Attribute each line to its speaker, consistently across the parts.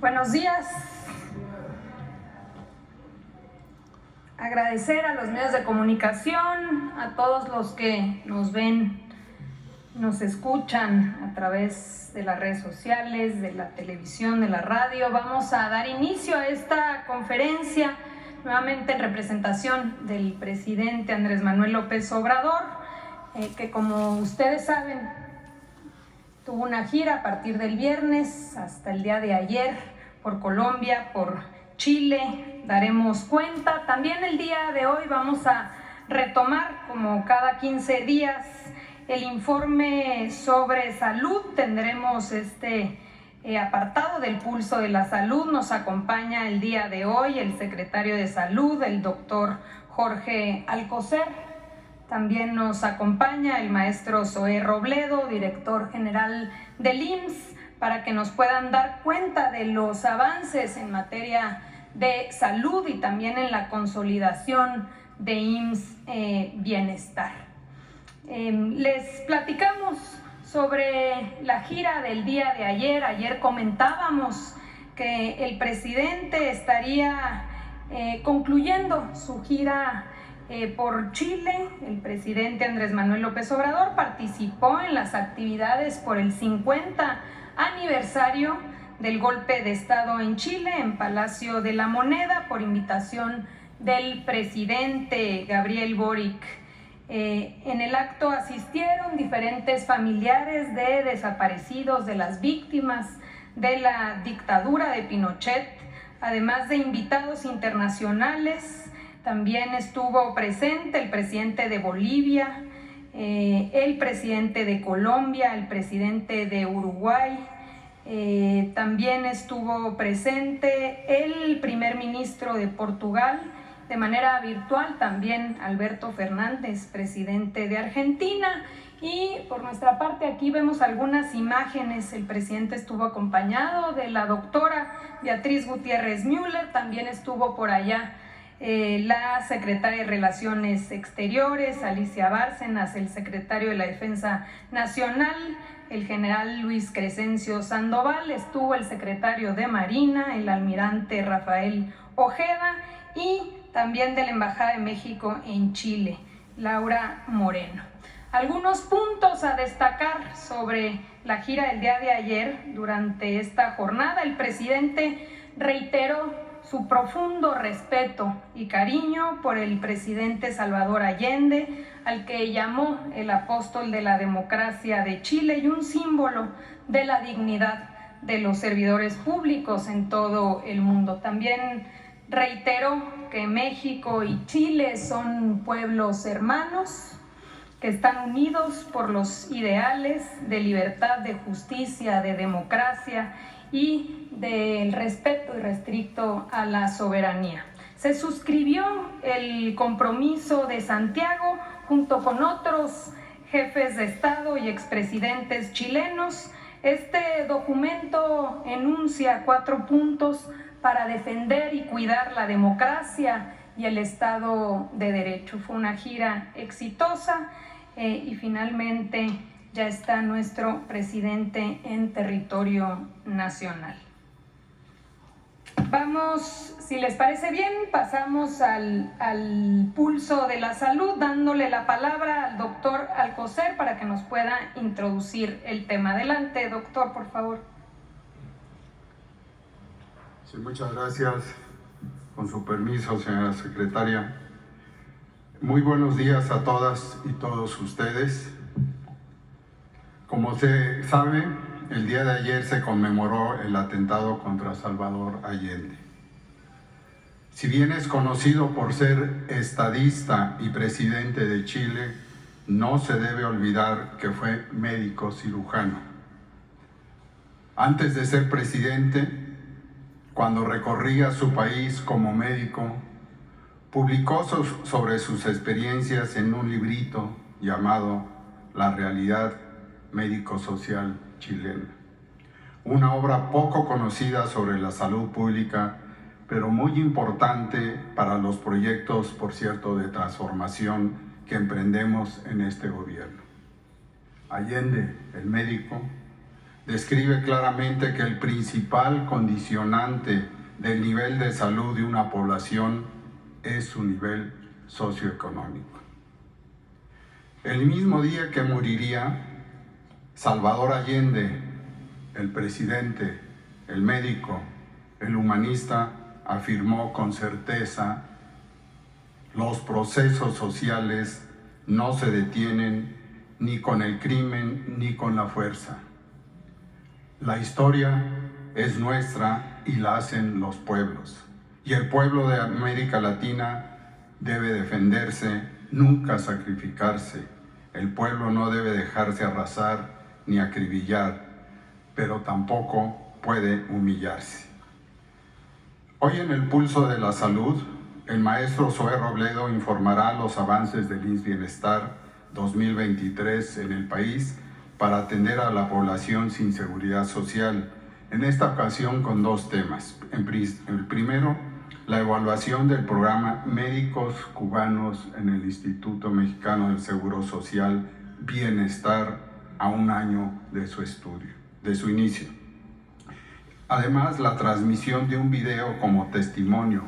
Speaker 1: Buenos días. Agradecer a los medios de comunicación, a todos los que nos ven, nos escuchan a través de las redes sociales, de la televisión, de la radio. Vamos a dar inicio a esta conferencia, nuevamente en representación del presidente Andrés Manuel López Obrador, que como ustedes saben, tuvo una gira a partir del viernes hasta el día de ayer por Colombia, por Chile. Daremos cuenta. También el día de hoy vamos a retomar, como cada 15 días, el informe sobre salud. Tendremos este apartado del pulso de la salud. Nos acompaña el día de hoy el secretario de Salud, el doctor Jorge Alcocer. También nos acompaña el maestro Zoé Robledo, director general del IMSS, para que nos puedan dar cuenta de los avances en materia de salud y también en la consolidación de IMSS Bienestar. Les platicamos sobre la gira del día de ayer. Ayer comentábamos que el presidente estaría concluyendo su gira por Chile. El presidente Andrés Manuel López Obrador participó en las actividades por el 50 aniversario del golpe de Estado en Chile, en Palacio de la Moneda, por invitación del presidente Gabriel Boric. En el acto asistieron diferentes familiares de desaparecidos, de las víctimas de la dictadura de Pinochet, además de invitados internacionales. También estuvo presente el presidente de Bolivia, el presidente de Colombia, el presidente de Uruguay. También estuvo presente el primer ministro de Portugal, de manera virtual también Alberto Fernández, presidente de Argentina. Y por nuestra parte aquí vemos algunas imágenes. El presidente estuvo acompañado de la doctora Beatriz Gutiérrez Müller. También estuvo por allá la secretaria de Relaciones Exteriores, Alicia Bárcenas, el secretario de la Defensa Nacional, el general Luis Crescencio Sandoval, estuvo el secretario de Marina, el almirante Rafael Ojeda, y también de la Embajada de México en Chile, Laura Moreno. Algunos puntos a destacar sobre la gira del día de ayer. Durante esta jornada, el presidente reiteró su profundo respeto y cariño por el presidente Salvador Allende, al que llamó el apóstol de la democracia de Chile y un símbolo de la dignidad de los servidores públicos en todo el mundo. También reiteró que México y Chile son pueblos hermanos, que están unidos por los ideales de libertad, de justicia, de democracia y del respeto irrestricto a la soberanía. Se suscribió el compromiso de Santiago junto con otros jefes de Estado y expresidentes chilenos. Este documento enuncia 4 puntos para defender y cuidar la democracia y el Estado de Derecho. Fue una gira exitosa y finalmente ya está nuestro presidente en territorio nacional. Vamos, si les parece bien, pasamos al pulso de la salud, dándole la palabra al doctor Alcocer para que nos pueda introducir el tema. Adelante, doctor, por favor.
Speaker 2: Sí, muchas gracias. Con su permiso, señora secretaria. Muy buenos días a todas y todos ustedes. Como se sabe, el día de ayer se conmemoró el atentado contra Salvador Allende. Si bien es conocido por ser estadista y presidente de Chile, no se debe olvidar que fue médico cirujano. Antes de ser presidente, cuando recorría su país como médico, publicó sobre sus experiencias en un librito llamado La realidad médico-social chilena, una obra poco conocida sobre la salud pública, pero muy importante para los proyectos, por cierto, de transformación que emprendemos en este gobierno. Allende, el médico, describe claramente que el principal condicionante del nivel de salud de una población es su nivel socioeconómico. El mismo día que moriría, Salvador Allende, el presidente, el médico, el humanista, afirmó con certeza: los procesos sociales no se detienen ni con el crimen ni con la fuerza. La historia es nuestra y la hacen los pueblos. Y el pueblo de América Latina debe defenderse, nunca sacrificarse. El pueblo no debe dejarse arrasar ni acribillar, pero tampoco puede humillarse. Hoy en el Pulso de la Salud, el maestro Zoé Robledo informará los avances del IMSS Bienestar 2023 en el país para atender a la población sin seguridad social. En esta ocasión con dos temas. El primero, la evaluación del programa Médicos Cubanos en el Instituto Mexicano del Seguro Social Bienestar a un año de su inicio. Además, la transmisión de un video como testimonio,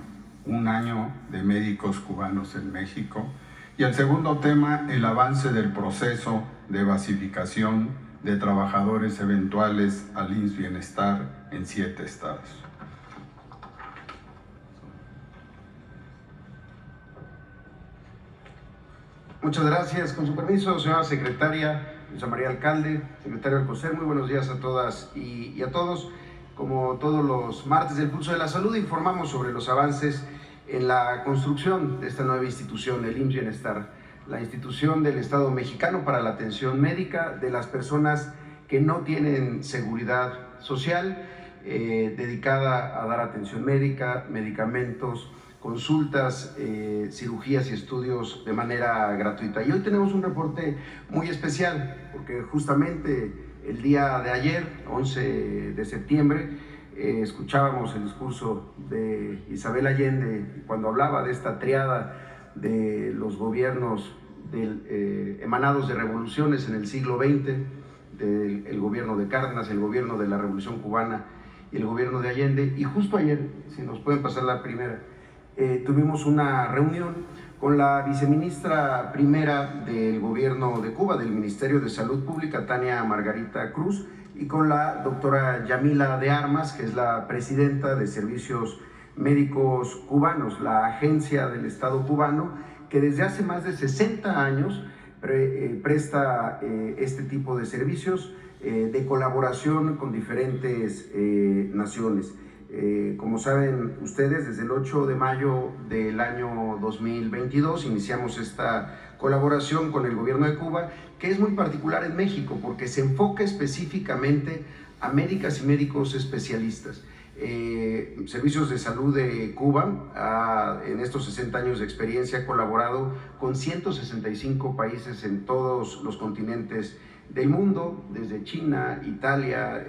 Speaker 2: un año de médicos cubanos en México. Y el segundo tema, el avance del proceso de basificación de trabajadores eventuales al IMSS Bienestar en 7 estados.
Speaker 3: Muchas gracias. Con su permiso, señora secretaria, Luisa María Alcalde, secretario Alcocer, muy buenos días a todas y a todos. Como todos los martes del Pulso de la Salud, informamos sobre los avances en la construcción de esta nueva institución, el IMSS Bienestar, la institución del Estado mexicano para la atención médica de las personas que no tienen seguridad social, dedicada a dar atención médica, medicamentos, consultas, cirugías y estudios de manera gratuita. Y hoy tenemos un reporte muy especial, porque justamente el día de ayer, 11 de septiembre, escuchábamos el discurso de Isabel Allende cuando hablaba de esta triada de los gobiernos emanados de revoluciones en el siglo XX, del gobierno de Cárdenas, el gobierno de la Revolución Cubana y el gobierno de Allende. Y justo ayer, si nos pueden pasar la primera, tuvimos una reunión con la viceministra primera del gobierno de Cuba, del Ministerio de Salud Pública, Tania Margarita Cruz, y con la doctora Yamila de Armas, que es la presidenta de Servicios Médicos Cubanos, la agencia del Estado cubano, que desde hace más de 60 años presta este tipo de servicios de colaboración con diferentes naciones. Como saben ustedes, desde el 8 de mayo del año 2022 iniciamos esta colaboración con el gobierno de Cuba, que es muy particular en México porque se enfoca específicamente a médicas y médicos especialistas. Servicios de Salud de Cuba, en estos 60 años de experiencia, ha colaborado con 165 países en todos los continentes del mundo, desde China, Italia,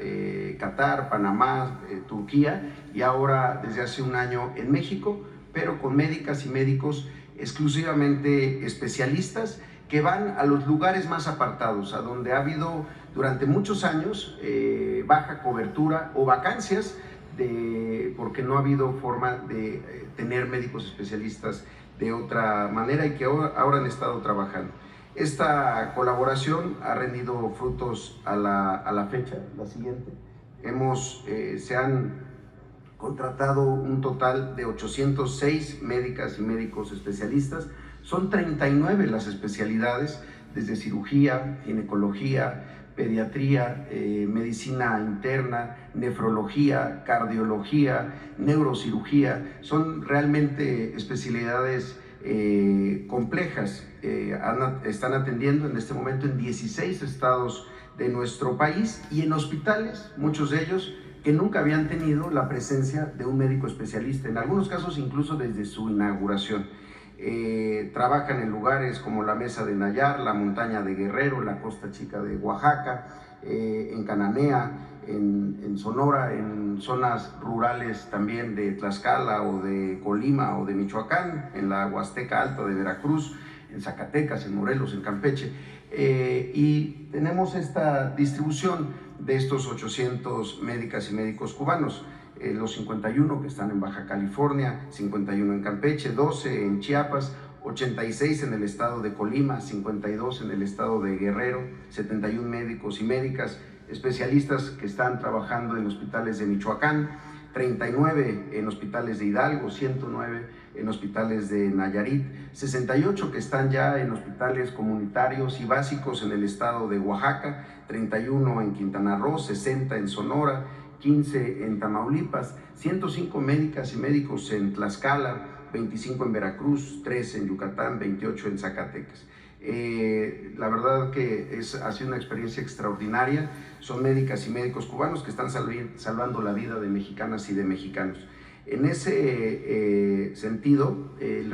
Speaker 3: Qatar, Panamá, Turquía, y ahora desde hace un año en México, pero con médicas y médicos exclusivamente especialistas que van a los lugares más apartados, a donde ha habido durante muchos años baja cobertura o vacancias, porque no ha habido forma de tener médicos especialistas de otra manera y que ahora han estado trabajando. Esta colaboración ha rendido frutos a la fecha, la siguiente. Se han contratado un total de 806 médicas y médicos especialistas. Son 39 las especialidades, desde cirugía, ginecología, pediatría, medicina interna, nefrología, cardiología, neurocirugía. Son realmente especialidades complejas. Están atendiendo en este momento en 16 estados de nuestro país y en hospitales, muchos de ellos que nunca habían tenido la presencia de un médico especialista, en algunos casos incluso desde su inauguración. Trabajan en lugares como la Mesa de Nayar, la Montaña de Guerrero, la Costa Chica de Oaxaca, en Cananea, en Sonora, en zonas rurales también de Tlaxcala o de Colima o de Michoacán, en la Huasteca Alta de Veracruz, en Zacatecas, en Morelos, en Campeche. Y tenemos esta distribución de estos 800 médicas y médicos cubanos. Los 51 que están en Baja California, 51 en Campeche, 12 en Chiapas, 86 en el estado de Colima, 52 en el estado de Guerrero, 71 médicos y médicas especialistas que están trabajando en hospitales de Michoacán, 39 en hospitales de Hidalgo, 109 en hospitales de Nayarit, 68 que están ya en hospitales comunitarios y básicos en el estado de Oaxaca, 31 en Quintana Roo, 60 en Sonora, 15 en Tamaulipas, 105 médicas y médicos en Tlaxcala, 25 en Veracruz, 3 en Yucatán, 28 en Zacatecas. La verdad que ha sido una experiencia extraordinaria. Son médicas y médicos cubanos que están salvando la vida de mexicanas y de mexicanos. En ese sentido, el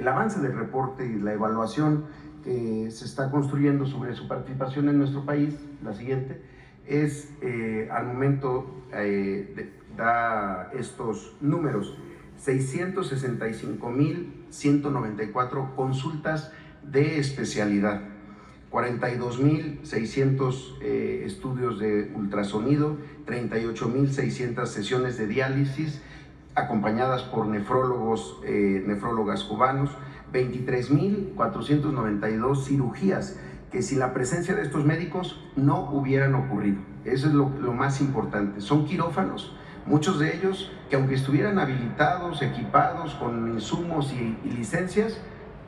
Speaker 3: avance del reporte y la evaluación que se está construyendo sobre su participación en nuestro país, la siguiente, es al momento da estos números: 665.194 consultas de especialidad, 42.600 estudios de ultrasonido, 38.600 sesiones de diálisis acompañadas por nefrólogas cubanos, 23.492 cirugías que sin la presencia de estos médicos no hubieran ocurrido. Eso es lo más importante. Son quirófanos, muchos de ellos que aunque estuvieran habilitados, equipados con insumos y licencias,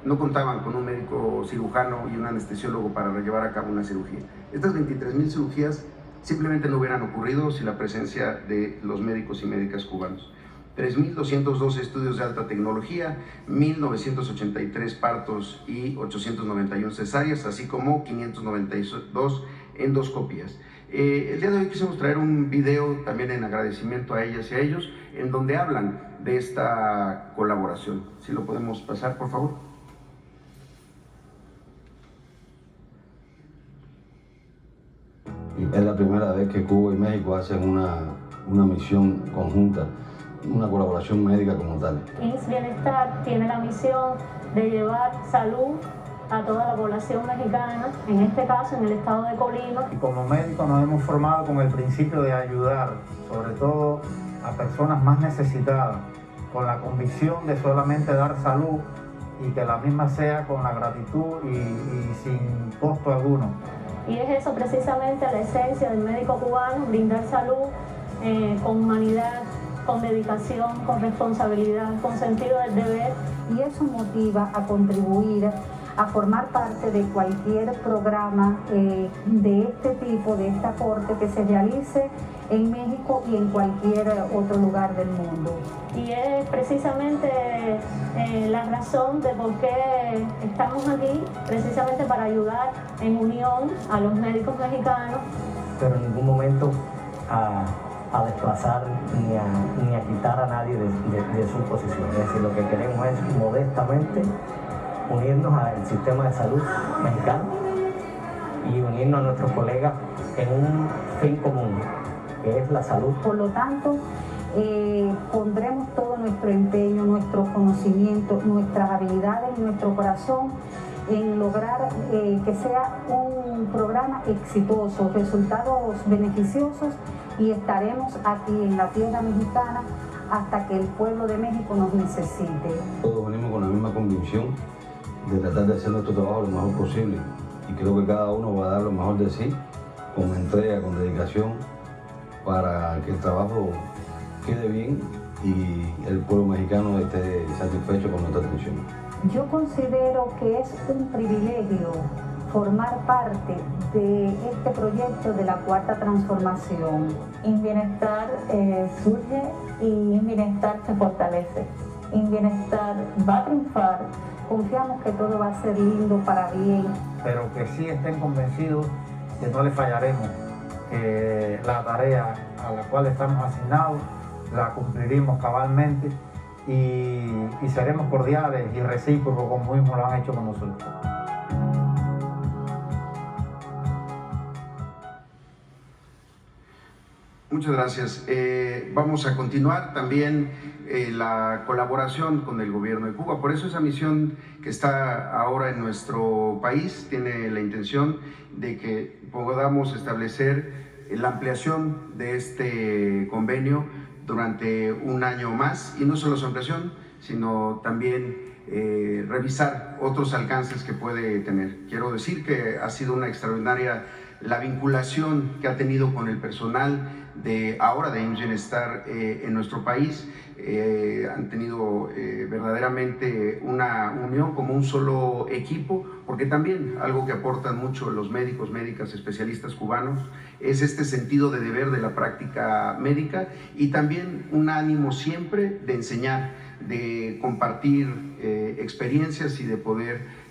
Speaker 3: no contaban con un médico cirujano y un anestesiólogo para llevar a cabo una cirugía. Estas 23.000 cirugías simplemente no hubieran ocurrido sin la presencia de los médicos y médicas cubanos. 3.212 estudios de alta tecnología, 1.983 partos y 891 cesáreas, así como 592 endoscopías. El día de hoy quisimos traer un video también en agradecimiento a ellas y a ellos, en donde hablan de esta colaboración. Si lo podemos pasar, por favor.
Speaker 4: Es la primera vez que Cuba y México hacen una misión conjunta, una colaboración médica como tal.
Speaker 5: INS Bienestar tiene la misión de llevar salud a toda la población mexicana, en este caso en el estado de Colima.
Speaker 6: Y como médicos nos hemos formado con el principio de ayudar, sobre todo a personas más necesitadas, con la convicción de solamente dar salud y que la misma sea con la gratitud y sin costo alguno.
Speaker 5: Y es eso precisamente la esencia del médico cubano: brindar salud con humanidad, con dedicación, con responsabilidad, con sentido del deber.
Speaker 7: Y eso motiva a contribuir, a formar parte de cualquier programa de este tipo, de esta corte que se realice en México y en cualquier otro lugar del mundo.
Speaker 5: Y es precisamente la razón de por qué estamos aquí, precisamente para ayudar en unión a los médicos mexicanos.
Speaker 8: Pero en ningún momento a desplazar ni a quitar a nadie de su posición. Es decir, lo que queremos es modestamente unirnos al sistema de salud mexicano y unirnos a nuestros colegas en un fin común, que es la salud.
Speaker 7: Por lo tanto, pondremos todo nuestro empeño, nuestro conocimiento, nuestras habilidades y nuestro corazón en lograr que sea un programa exitoso, resultados beneficiosos, y estaremos aquí en la tierra mexicana hasta que el pueblo de México nos necesite.
Speaker 4: Todos venimos con la misma convicción de tratar de hacer nuestro trabajo lo mejor posible, y creo que cada uno va a dar lo mejor de sí, con entrega, con dedicación, para que el trabajo quede bien y el pueblo mexicano esté satisfecho con nuestra atención.
Speaker 7: Yo considero que es un privilegio formar parte de este proyecto de la Cuarta Transformación.
Speaker 5: InBienestar surge y InBienestar se fortalece. InBienestar va a triunfar.
Speaker 7: Confiamos que todo va a ser lindo para bien.
Speaker 6: Pero que sí estén convencidos que no les fallaremos, que la tarea a la cual estamos asignados la cumpliremos cabalmente y seremos cordiales y recíprocos como mismo lo han hecho con nosotros.
Speaker 3: Muchas gracias. Vamos a continuar también la colaboración con el gobierno de Cuba. Por eso esa misión que está ahora en nuestro país tiene la intención de que podamos establecer la ampliación de este convenio durante un año más, y no solo su ampliación, sino también revisar otros alcances que puede tener. Quiero decir que ha sido una extraordinaria la vinculación que ha tenido con el personal de IMSS Bienestar en nuestro país. Han tenido verdaderamente una unión como un solo equipo, porque también algo que aportan mucho los médicos, médicas, especialistas cubanos es este sentido de deber de la práctica médica, y también un ánimo siempre de enseñar, de compartir experiencias y de poder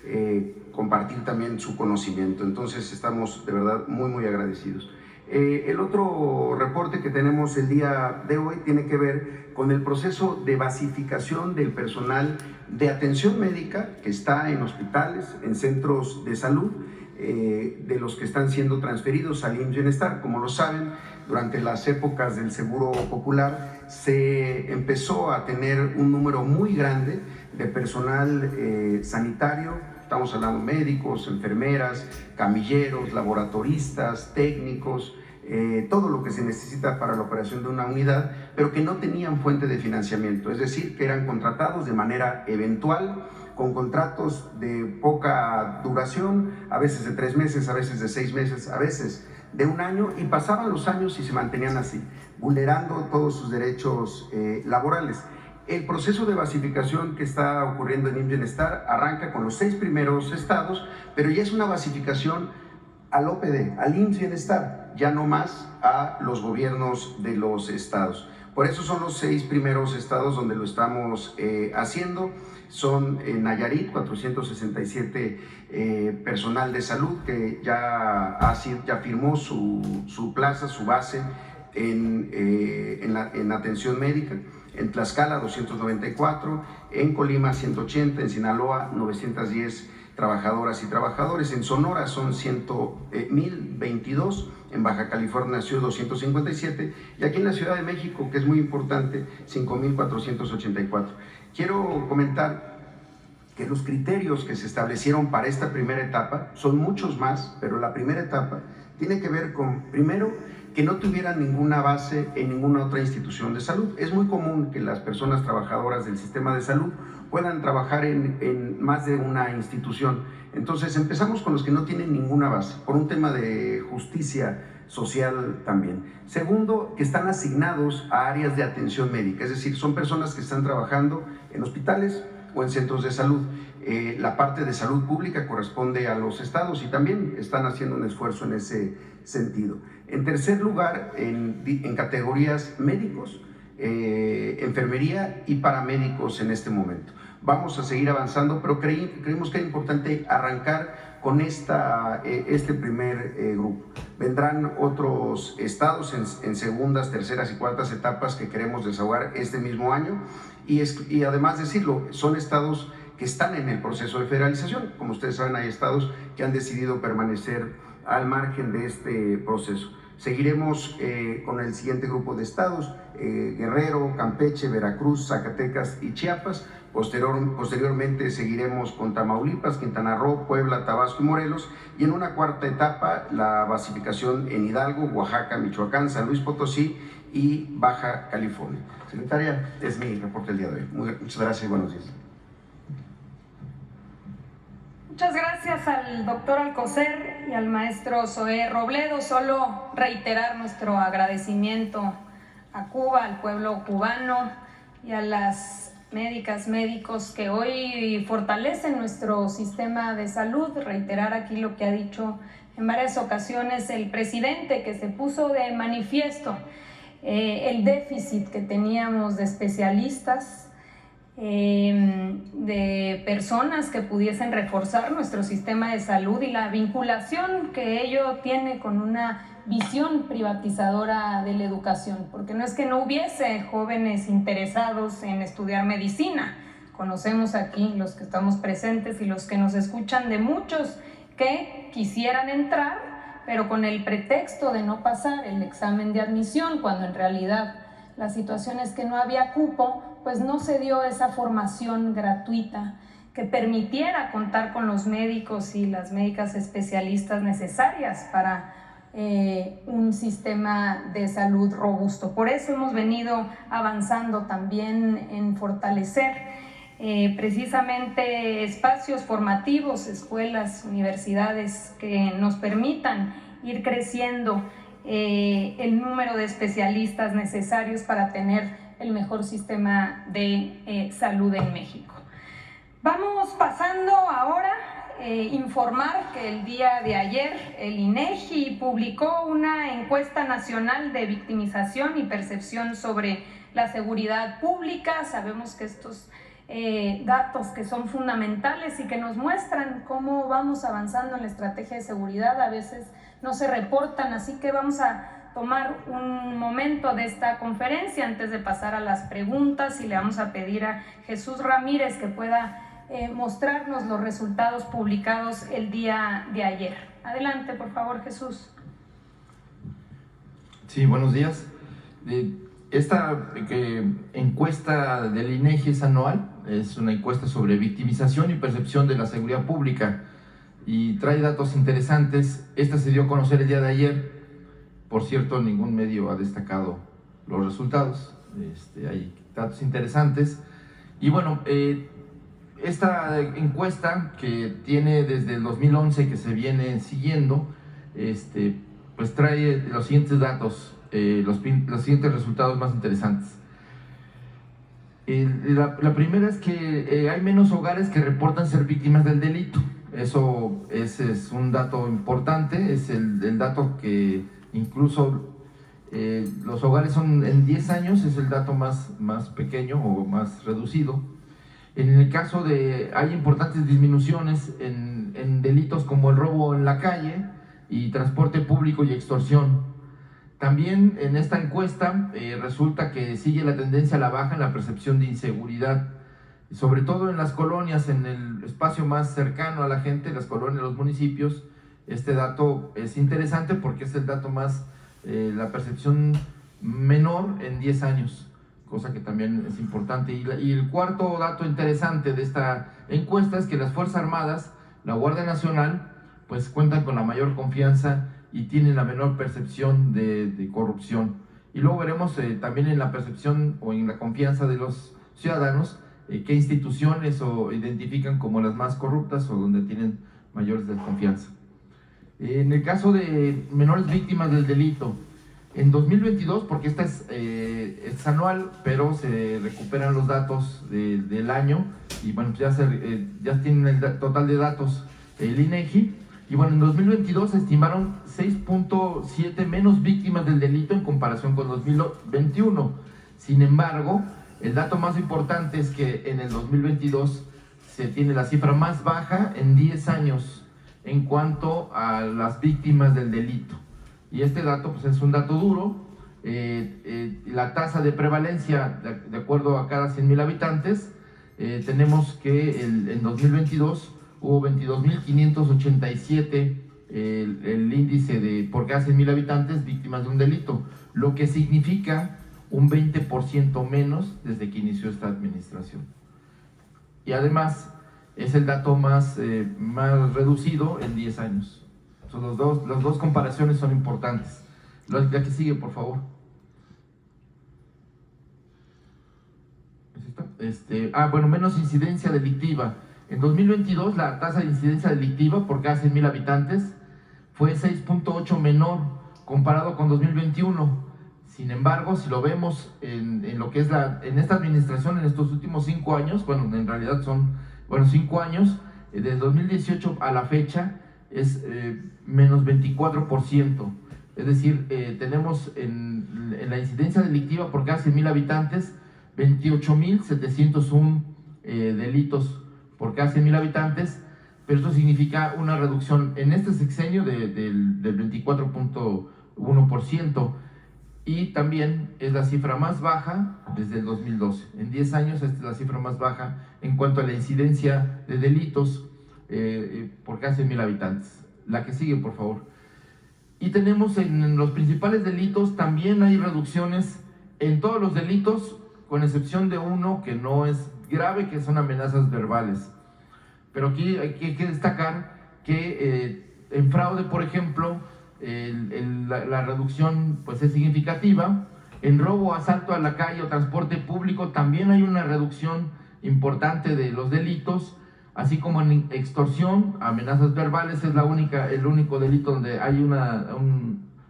Speaker 3: compartir también su conocimiento. Entonces estamos de verdad muy agradecidos. El otro reporte que tenemos el día de hoy tiene que ver con el proceso de basificación del personal de atención médica que está en hospitales, en centros de salud, de los que están siendo transferidos al IMSS Bienestar. Como lo saben, durante las épocas del Seguro Popular se empezó a tener un número muy grande de personal sanitario. Estamos hablando de médicos, enfermeras, camilleros, laboratoristas, técnicos, todo lo que se necesita para la operación de una unidad, pero que no tenían fuente de financiamiento, es decir, que eran contratados de manera eventual, con contratos de poca duración, a veces de 3 meses, a veces de 6 meses, a veces de 1 año, y pasaban los años y se mantenían así, vulnerando todos sus derechos laborales. El proceso de basificación que está ocurriendo en IMSS Bienestar arranca con los 6 primeros estados, pero ya es una basificación al OPD, al IMSS Bienestar, ya no más a los gobiernos de los estados. Por eso son los 6 primeros estados donde lo estamos haciendo. Son Nayarit, 467 personal de salud que ya firmó su plaza, su base en atención médica. En Tlaxcala 294, en Colima 180, en Sinaloa 910 trabajadoras y trabajadores, en Sonora son 1,022, en Baja California Sur 257 y aquí en la Ciudad de México, que es muy importante, 5,484. Quiero comentar que los criterios que se establecieron para esta primera etapa son muchos más, pero la primera etapa tiene que ver con, primero, que no tuvieran ninguna base en ninguna otra institución de salud. Es muy común que las personas trabajadoras del sistema de salud puedan trabajar en más de una institución. Entonces empezamos con los que no tienen ninguna base, por un tema de justicia social también. Segundo, que están asignados a áreas de atención médica, es decir, son personas que están trabajando en hospitales o en centros de salud. La parte de salud pública corresponde a los estados y también están haciendo un esfuerzo en ese sentido. En tercer lugar, en categorías médicos, enfermería y paramédicos en este momento. Vamos a seguir avanzando, pero creímos que es importante arrancar con este primer grupo. Vendrán otros estados en segundas, terceras y cuartas etapas que queremos desahogar este mismo año y además decirlo, son estados que están en el proceso de federalización. Como ustedes saben, hay estados que han decidido permanecer al margen de este proceso. Seguiremos con el siguiente grupo de estados, Guerrero, Campeche, Veracruz, Zacatecas y Chiapas. Posteriormente seguiremos con Tamaulipas, Quintana Roo, Puebla, Tabasco y Morelos. Y en una cuarta etapa, la basificación en Hidalgo, Oaxaca, Michoacán, San Luis Potosí y Baja California. Secretaria, es mi reporte el día de hoy. Muchas gracias y buenos días.
Speaker 1: Muchas gracias al doctor Alcocer y al maestro Zoé Robledo. Solo reiterar nuestro agradecimiento a Cuba, al pueblo cubano y a las médicas, médicos que hoy fortalecen nuestro sistema de salud. Reiterar aquí lo que ha dicho en varias ocasiones el presidente, que se puso de manifiesto el déficit que teníamos de especialistas, de personas que pudiesen reforzar nuestro sistema de salud y la vinculación que ello tiene con una visión privatizadora de la educación, porque no es que no hubiese jóvenes interesados en estudiar medicina. Conocemos aquí, los que estamos presentes y los que nos escuchan, de muchos que quisieran entrar, pero con el pretexto de no pasar el examen de admisión, cuando en realidad la situación es que no había cupo, pues no se dio esa formación gratuita que permitiera contar con los médicos y las médicas especialistas necesarias para un sistema de salud robusto. Por eso hemos venido avanzando también en fortalecer precisamente espacios formativos, escuelas, universidades que nos permitan ir creciendo el número de especialistas necesarios para tener el mejor sistema de salud en México. Vamos pasando ahora a informar que el día de ayer el INEGI publicó una encuesta nacional de victimización y percepción sobre la seguridad pública. Sabemos que estos datos que son fundamentales y que nos muestran cómo vamos avanzando en la estrategia de seguridad a veces no se reportan, así que vamos a tomar un momento de esta conferencia antes de pasar a las preguntas y le vamos a pedir a Jesús Ramírez que pueda mostrarnos los resultados publicados el día de ayer. Adelante, por favor, Jesús.
Speaker 9: Sí, buenos días. Esta encuesta del INEGI es anual, es una encuesta sobre victimización y percepción de la seguridad pública y trae datos interesantes. Esta se dio a conocer el día de ayer. Por cierto, ningún medio ha destacado los resultados. Hay datos interesantes. Y bueno, esta encuesta que tiene desde el 2011 que se viene siguiendo, pues trae los siguientes datos, los siguientes resultados más interesantes. La primera es que hay menos hogares que reportan ser víctimas del delito. Ese es un dato importante, es el dato que incluso los hogares son en 10 años, es el dato más pequeño o más reducido. En el caso hay importantes disminuciones en delitos como el robo en la calle y transporte público y extorsión. También en esta encuesta resulta que sigue la tendencia a la baja en la percepción de inseguridad, sobre todo en las colonias, en el espacio más cercano a la gente, las colonias, los municipios. Este dato es interesante porque es el dato más, la percepción menor en 10 años, cosa que también es importante. Y el cuarto dato interesante de esta encuesta es que las Fuerzas Armadas, la Guardia Nacional, pues cuentan con la mayor confianza y tienen la menor percepción de corrupción. Y luego veremos también en la percepción o en la confianza de los ciudadanos qué instituciones identifican como las más corruptas o donde tienen mayor desconfianza. En el caso de menores víctimas del delito, en 2022, porque esta es anual, pero se recuperan los datos del año y bueno, ya tienen el total de datos el INEGI. Y bueno, en 2022 se estimaron 6.7 menos víctimas del delito en comparación con 2021. Sin embargo, el dato más importante es que en el 2022 se tiene la cifra más baja en 10 años en cuanto a las víctimas del delito. Y este dato pues, es un dato duro. La tasa de prevalencia, de acuerdo a cada 100,000 habitantes, tenemos que en 2022 hubo 22.587 el índice por cada 100,000 habitantes víctimas de un delito, lo que significa un 20% menos desde que inició esta administración. Y además es el dato más reducido en 10 años. Las dos comparaciones son importantes. La que sigue, por favor. Bueno, menos incidencia delictiva. En 2022 la tasa de incidencia delictiva por cada 100,000 habitantes fue 6.8 menor comparado con 2021. Sin embargo, si lo vemos en lo que es en esta administración en estos últimos 5 años, bueno, en realidad son 5 años, desde 2018 a la fecha es menos 24%. Es decir, tenemos en la incidencia delictiva por cada 100,000 habitantes 28.701 delitos por cada 100,000 habitantes, pero esto significa una reducción en este sexenio del 24.1%. Y también es la cifra más baja desde el 2012. En 10 años esta es la cifra más baja en cuanto a la incidencia de delitos por cada 100,000 habitantes. La que sigue, por favor. Y tenemos en los principales delitos también hay reducciones en todos los delitos, con excepción de uno que no es grave, que son amenazas verbales. Pero aquí hay que destacar que en fraude, por ejemplo, la reducción pues es significativa. En robo, asalto a la calle o transporte público también hay una reducción importante de los delitos, así como en extorsión, amenazas verbales es el único delito donde hay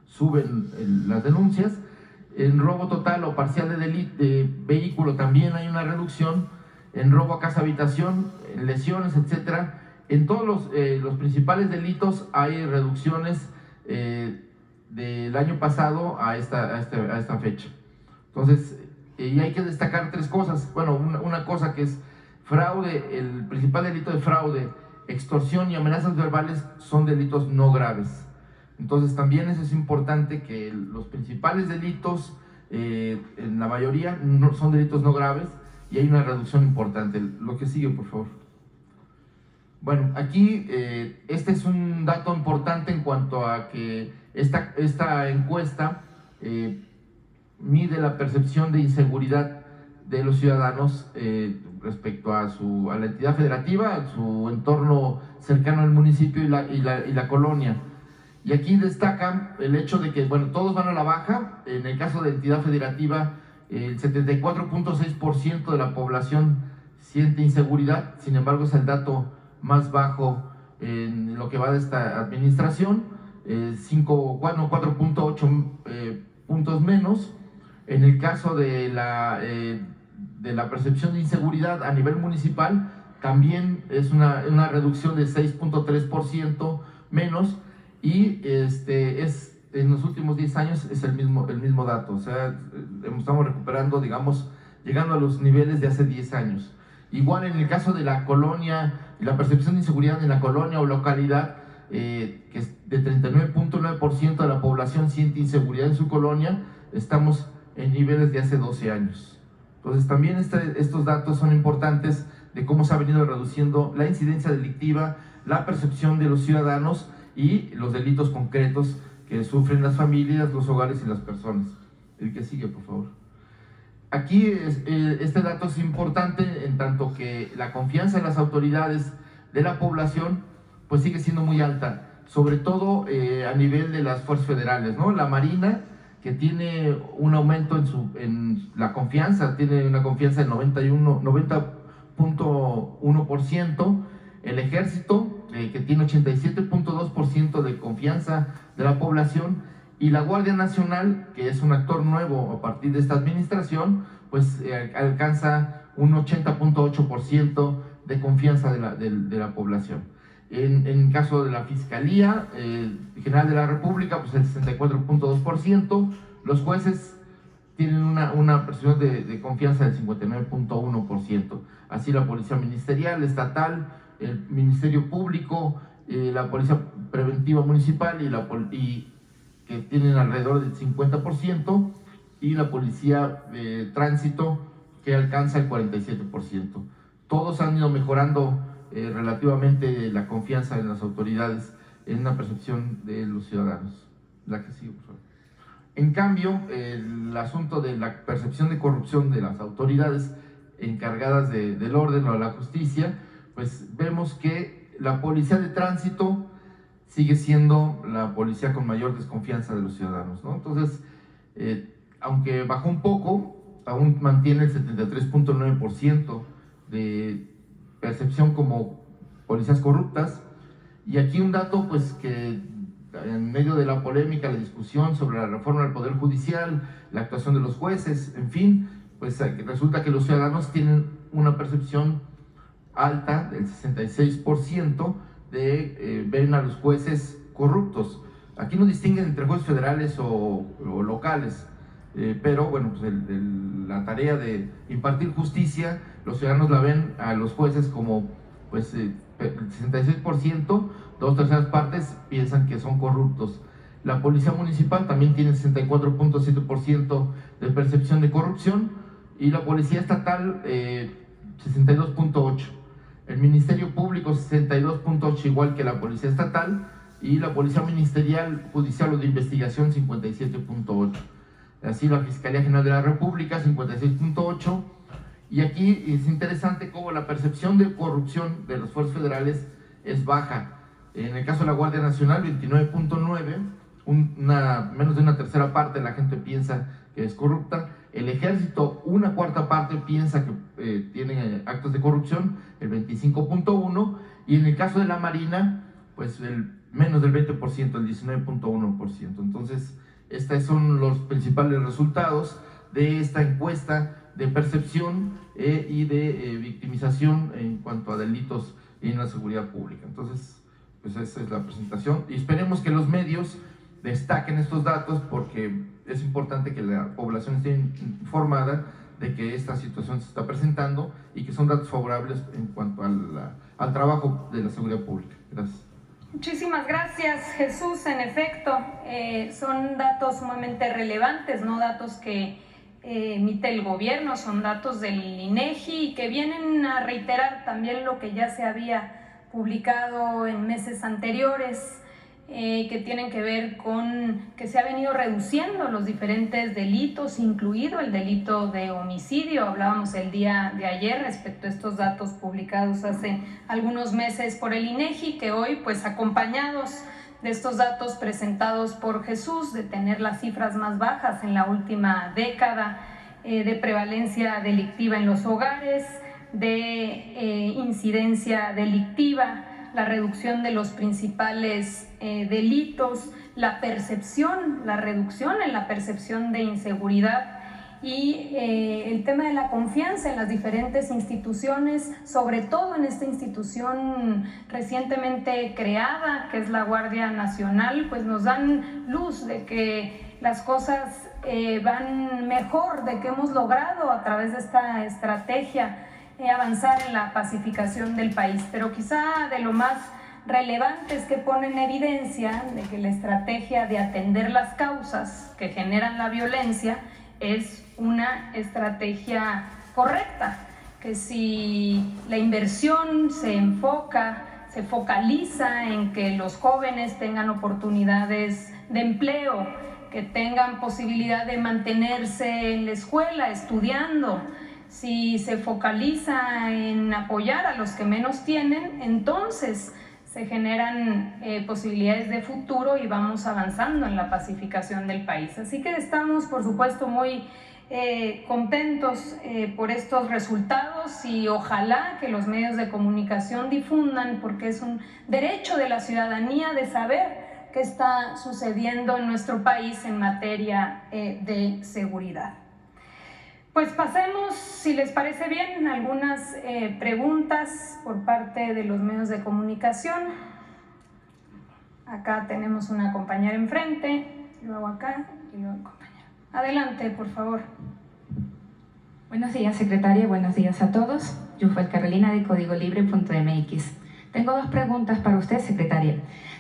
Speaker 9: suben las denuncias. En robo total o parcial de vehículo también hay una reducción. En robo a casa habitación, en lesiones, etcétera. En todos los principales delitos hay reducciones del año pasado a esta fecha. Entonces, y hay que destacar tres cosas. Bueno, una cosa que es fraude, el principal delito de fraude, extorsión y amenazas verbales son delitos no graves. Entonces también eso es importante, que los principales delitos, en la mayoría, no, son delitos no graves y hay una reducción importante. Lo que sigue, por favor. Bueno, aquí este es un dato importante en cuanto a que esta encuesta mide la percepción de inseguridad de los ciudadanos respecto a la entidad federativa, a su entorno cercano al municipio y la colonia. Y aquí destacan el hecho de que, bueno, todos van a la baja. En el caso de entidad federativa, el 74.6% de la población siente inseguridad, sin embargo es el dato más bajo en lo que va de esta administración, 4.8 puntos menos. En el caso de la percepción de inseguridad a nivel municipal, también es una reducción de 6.3% menos, y en los últimos 10 años es el mismo dato. O sea, estamos recuperando, digamos, llegando a los niveles de hace 10 años. Igual en el caso de la colonia, la percepción de inseguridad en la colonia o localidad, que es de 39.9% de la población siente inseguridad en su colonia, estamos en niveles de hace 12 años. Entonces también estos datos son importantes de cómo se ha venido reduciendo la incidencia delictiva, la percepción de los ciudadanos y los delitos concretos que sufren las familias, los hogares y las personas. El que sigue, por favor. Aquí este dato es importante en tanto que la confianza en las autoridades de la población pues sigue siendo muy alta, sobre todo a nivel de las fuerzas federales, ¿no? La Marina, que tiene un aumento en la confianza, tiene una confianza del 90.1%, el Ejército, que tiene 87.2% de confianza de la población, y la Guardia Nacional, que es un actor nuevo a partir de esta administración, pues alcanza un 80.8% de confianza de la población. En caso de la Fiscalía General de la República, pues el 64.2%, los jueces tienen una percepción de confianza del 59.1%, así la Policía Ministerial, Estatal, el Ministerio Público, la Policía Preventiva Municipal que tienen alrededor del 50%, y la Policía de Tránsito, que alcanza el 47%. Todos han ido mejorando relativamente la confianza en las autoridades, en una percepción de los ciudadanos. La que sigue, por favor. En cambio, el asunto de la percepción de corrupción de las autoridades encargadas del orden o de la justicia, pues vemos que la Policía de Tránsito sigue siendo la policía con mayor desconfianza de los ciudadanos, ¿no? Entonces, aunque bajó un poco, aún mantiene el 73.9% de percepción como policías corruptas. Y aquí un dato, pues, que en medio de la polémica, la discusión sobre la reforma del Poder Judicial, la actuación de los jueces, en fin, pues resulta que los ciudadanos tienen una percepción alta del 66% ven a los jueces corruptos. Aquí no distinguen entre jueces federales o locales, pero bueno, pues la tarea de impartir justicia, los ciudadanos la ven a los jueces como, pues, el 66%, 2/3 partes piensan que son corruptos. La Policía Municipal también tiene 64.7% de percepción de corrupción, y la Policía Estatal 62.8%. El Ministerio Público 62.8%, igual que la Policía Estatal, y la Policía Ministerial, Judicial o de Investigación 57.8%. Así la Fiscalía General de la República 56.8%. Y aquí es interesante cómo la percepción de corrupción de las fuerzas federales es baja. En el caso de la Guardia Nacional 29.9%, menos de una tercera parte de la gente piensa que es corrupta. El ejército, una cuarta parte piensa que tiene actos de corrupción, el 25.1%, y en el caso de la Marina, pues menos del 20%, el 19.1%. Entonces, estos son los principales resultados de esta encuesta de percepción y de victimización en cuanto a delitos en la seguridad pública. Entonces, pues esa es la presentación y esperemos que los medios destaquen estos datos porque es importante que la población esté informada de que esta situación se está presentando y que son datos favorables en cuanto al trabajo de la seguridad pública. Gracias.
Speaker 1: Muchísimas gracias, Jesús. En efecto, son datos sumamente relevantes, no datos que emite el gobierno, son datos del INEGI y que vienen a reiterar también lo que ya se había publicado en meses anteriores, que tienen que ver con que se ha venido reduciendo los diferentes delitos, incluido el delito de homicidio. Hablábamos el día de ayer respecto a estos datos publicados hace algunos meses por el INEGI, que hoy, pues acompañados de estos datos presentados por Jesús, de tener las cifras más bajas en la última década de prevalencia delictiva en los hogares, de incidencia delictiva, la reducción de los principales delitos, la reducción en la percepción de inseguridad y el tema de la confianza en las diferentes instituciones, sobre todo en esta institución recientemente creada, que es la Guardia Nacional, pues nos dan luz de que las cosas van mejor, de que hemos logrado a través de esta estrategia avanzar en la pacificación del país. Pero quizá de lo más relevante es que pone en evidencia de que la estrategia de atender las causas que generan la violencia es una estrategia correcta, que si la inversión se focaliza en que los jóvenes tengan oportunidades de empleo, que tengan posibilidad de mantenerse en la escuela estudiando, si se focaliza en apoyar a los que menos tienen, entonces se generan posibilidades de futuro y vamos avanzando en la pacificación del país. Así que estamos, por supuesto, muy contentos por estos resultados y ojalá que los medios de comunicación difundan, porque es un derecho de la ciudadanía de saber qué está sucediendo en nuestro país en materia de seguridad. Pues pasemos, si les parece bien, algunas preguntas por parte de los medios de comunicación. Acá tenemos una compañera enfrente, luego acá y luego compañera. Adelante, por favor.
Speaker 10: Buenos días, secretaria. Buenos días a todos. Yufel Carolina de CódigoLibre.mx. Tengo dos preguntas para usted, secretaria.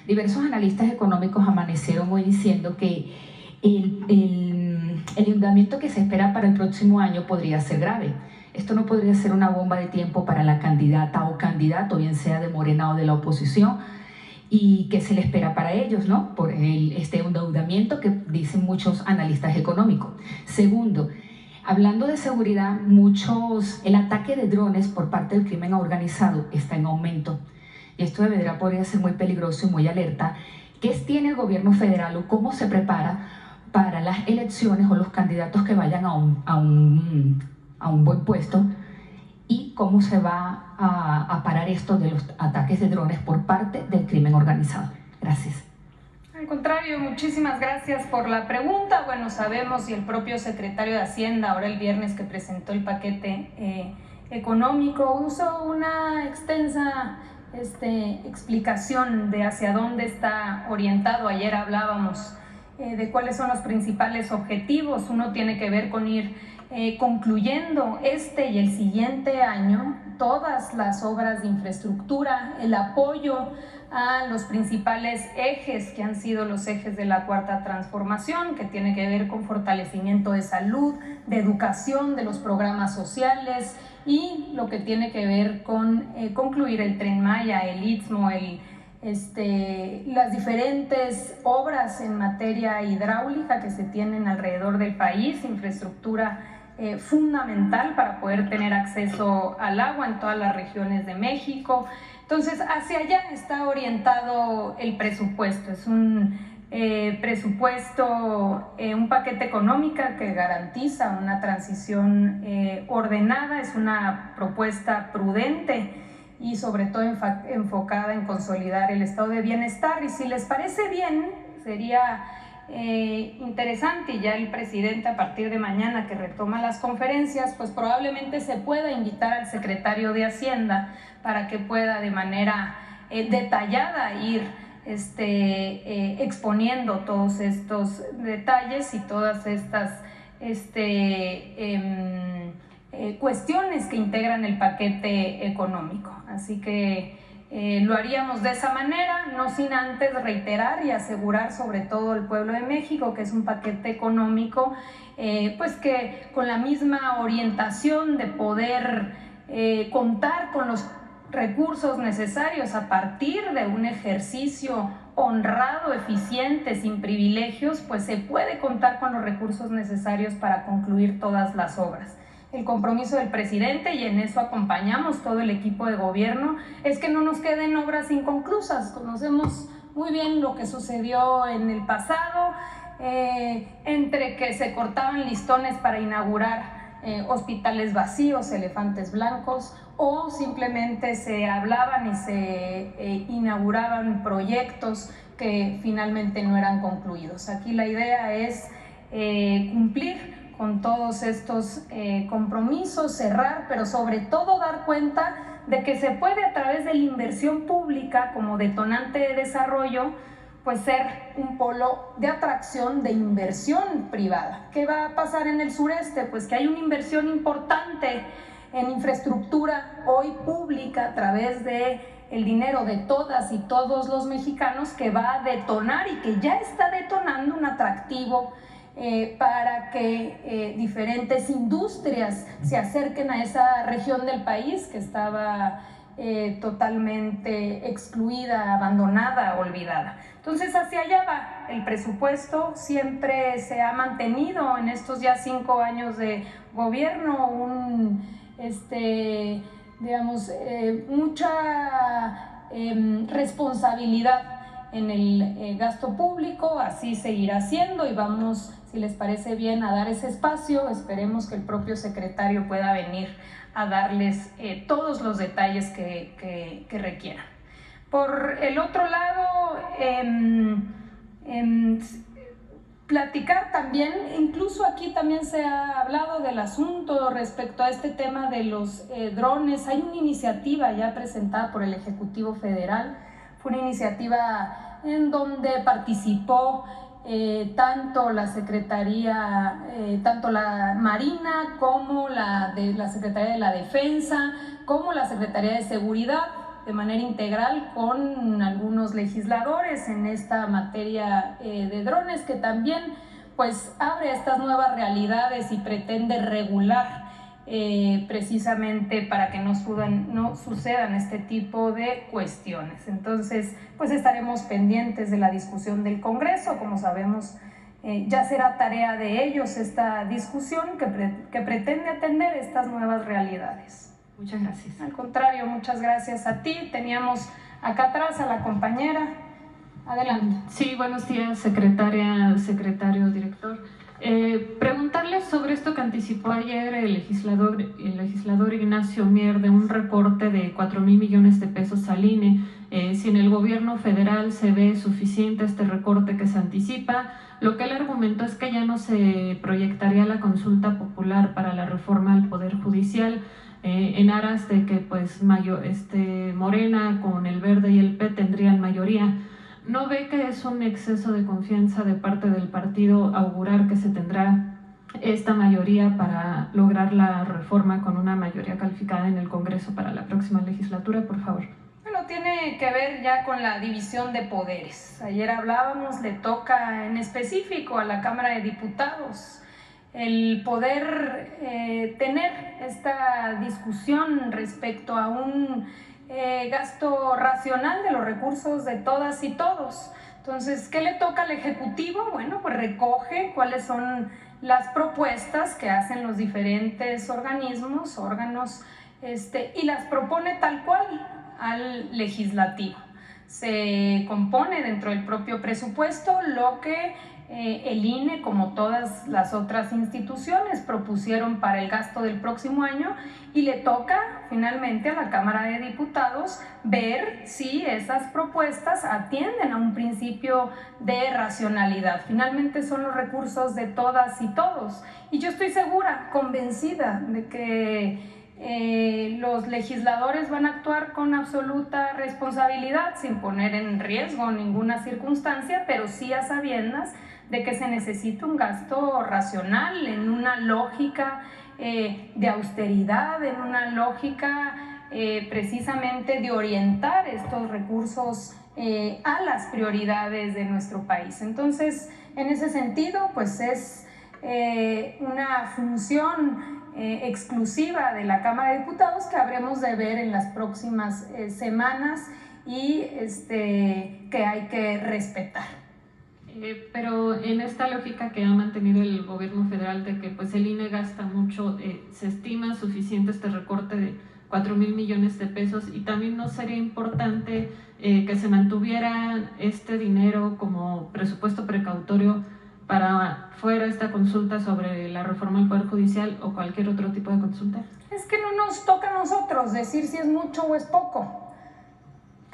Speaker 10: Diversos analistas económicos amanecieron hoy diciendo que el endeudamiento que se espera para el próximo año podría ser grave. Esto no podría ser una bomba de tiempo para la candidata o candidato, bien sea de Morena o de la oposición, y qué se le espera para ellos, ¿no? Por este endeudamiento que dicen muchos analistas económicos. Segundo, hablando de seguridad, el ataque de drones por parte del crimen organizado está en aumento. Y esto de verdad podría ser muy peligroso y muy alerta. ¿Qué tiene el gobierno federal o cómo se prepara para las elecciones o los candidatos que vayan a un buen puesto? ¿Y cómo se va a parar esto de los ataques de drones por parte del crimen organizado? Gracias.
Speaker 1: Al contrario, muchísimas gracias por la pregunta. Bueno, sabemos, y el propio secretario de Hacienda, ahora el viernes que presentó el paquete económico, usó una extensa explicación de hacia dónde está orientado. Ayer hablábamos de cuáles son los principales objetivos. Uno tiene que ver con ir concluyendo y el siguiente año todas las obras de infraestructura, el apoyo a los principales ejes que han sido los ejes de la Cuarta Transformación, que tiene que ver con fortalecimiento de salud, de educación, de los programas sociales y lo que tiene que ver con concluir el Tren Maya, el Istmo, las diferentes obras en materia hidráulica que se tienen alrededor del país, infraestructura fundamental para poder tener acceso al agua en todas las regiones de México. Entonces, hacia allá está orientado el presupuesto. Es un presupuesto, un paquete económico que garantiza una transición ordenada, es una propuesta prudente y sobre todo enfocada en consolidar el estado de bienestar. Y si les parece bien, sería interesante, y ya el presidente a partir de mañana que retoma las conferencias, pues probablemente se pueda invitar al secretario de Hacienda para que pueda de manera detallada ir exponiendo todos estos detalles y todas estas cuestiones que integran el paquete económico. Así que lo haríamos de esa manera, no sin antes reiterar y asegurar sobre todo al pueblo de México que es un paquete económico pues que con la misma orientación de poder contar con los recursos necesarios a partir de un ejercicio honrado, eficiente, sin privilegios, pues se puede contar con los recursos necesarios para concluir todas las obras. El compromiso del presidente, y en eso acompañamos todo el equipo de gobierno, es que no nos queden obras inconclusas. Conocemos muy bien lo que sucedió en el pasado, entre que se cortaban listones para inaugurar hospitales vacíos, elefantes blancos, o simplemente se hablaban y se inauguraban proyectos que finalmente no eran concluidos. Aquí la idea es cumplir con todos estos compromisos, cerrar, pero sobre todo dar cuenta de que se puede a través de la inversión pública como detonante de desarrollo, pues ser un polo de atracción de inversión privada. ¿Qué va a pasar en el sureste? Pues que hay una inversión importante en infraestructura hoy pública a través de el dinero de todas y todos los mexicanos, que va a detonar y que ya está detonando un atractivo para que diferentes industrias se acerquen a esa región del país que estaba totalmente excluida, abandonada, olvidada. Entonces hacia allá va el presupuesto. Siempre se ha mantenido en estos ya 5 años de gobierno mucha responsabilidad en el gasto público. Así seguirá siendo y vamos, si les parece bien, a dar ese espacio. Esperemos que el propio secretario pueda venir a darles todos los detalles que requieran. Por el otro lado, platicar también, incluso aquí también se ha hablado del asunto respecto a este tema de los drones. Hay una iniciativa ya presentada por el Ejecutivo Federal. Fue una iniciativa en donde participó tanto la Secretaría, tanto la Marina como la Secretaría de la Defensa, como la Secretaría de Seguridad, de manera integral con algunos legisladores en esta materia de drones, que también pues abre estas nuevas realidades y pretende regular precisamente para que no sucedan este tipo de cuestiones. Entonces, pues estaremos pendientes de la discusión del Congreso. Como sabemos, ya será tarea de ellos esta discusión que pretende atender estas nuevas realidades.
Speaker 10: Muchas gracias.
Speaker 1: Al contrario, muchas gracias a ti. Teníamos acá atrás a la compañera. Adelante.
Speaker 11: Sí, buenos días, secretaria, secretario, director. Preguntarles sobre esto que anticipó ayer el legislador Ignacio Mier, de un recorte de 4,000 millones de pesos al INE. Si en el gobierno federal se ve suficiente este recorte que se anticipa. Lo que él argumentó es que ya no se proyectaría la consulta popular para la reforma al Poder Judicial, en aras de que pues Morena con el Verde y el P tendrían mayoría. ¿No ve que es un exceso de confianza de parte del partido augurar que se tendrá esta mayoría para lograr la reforma con una mayoría calificada en el Congreso para la próxima legislatura, por favor?
Speaker 1: Bueno, tiene que ver ya con la división de poderes. Ayer hablábamos, le toca en específico a la Cámara de Diputados el poder tener esta discusión respecto a un gasto racional de los recursos de todas y todos. Entonces, ¿qué le toca al Ejecutivo? Bueno, pues recoge cuáles son las propuestas que hacen los diferentes órganos, y las propone tal cual al Legislativo. se compone dentro del propio presupuesto lo que el INE, como todas las otras instituciones, propusieron para el gasto del próximo año, y le toca finalmente a la Cámara de Diputados ver si esas propuestas atienden a un principio de racionalidad. Finalmente son los recursos de todas y todos, y yo estoy segura, convencida de que los legisladores van a actuar con absoluta responsabilidad, sin poner en riesgo ninguna circunstancia, pero sí a sabiendas de que se necesita un gasto racional, en una lógica de austeridad, en una lógica precisamente de orientar estos recursos a las prioridades de nuestro país. Entonces, en ese sentido, pues es una función exclusiva de la Cámara de Diputados que habremos de ver en las próximas semanas y que hay que respetar.
Speaker 11: Pero en esta lógica que ha mantenido el gobierno federal de que pues el INE gasta mucho, se estima suficiente este recorte de 4,000 millones de pesos, y también no sería importante que se mantuviera este dinero como presupuesto precautorio para fuera esta consulta sobre la reforma del Poder Judicial o cualquier otro tipo de consulta.
Speaker 1: Es que no nos toca a nosotros decir si es mucho o es poco.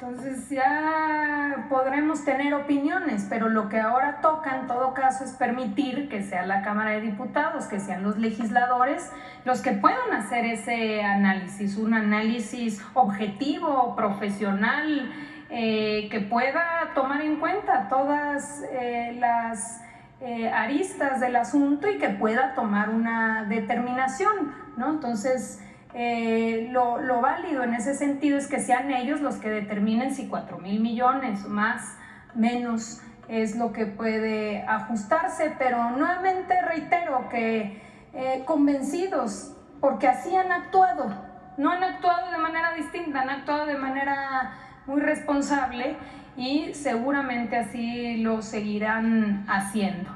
Speaker 1: Entonces ya podremos tener opiniones, pero lo que ahora toca en todo caso es permitir que sea la Cámara de Diputados, que sean los legisladores los que puedan hacer ese análisis, un análisis objetivo, profesional, que pueda tomar en cuenta todas las aristas del asunto y que pueda tomar una determinación, ¿no? Entonces, lo válido en ese sentido es que sean ellos los que determinen si 4,000 millones más, menos, es lo que puede ajustarse, pero nuevamente reitero que convencidos, porque así han actuado, no han actuado de manera distinta, han actuado de manera muy responsable y seguramente así lo seguirán haciendo.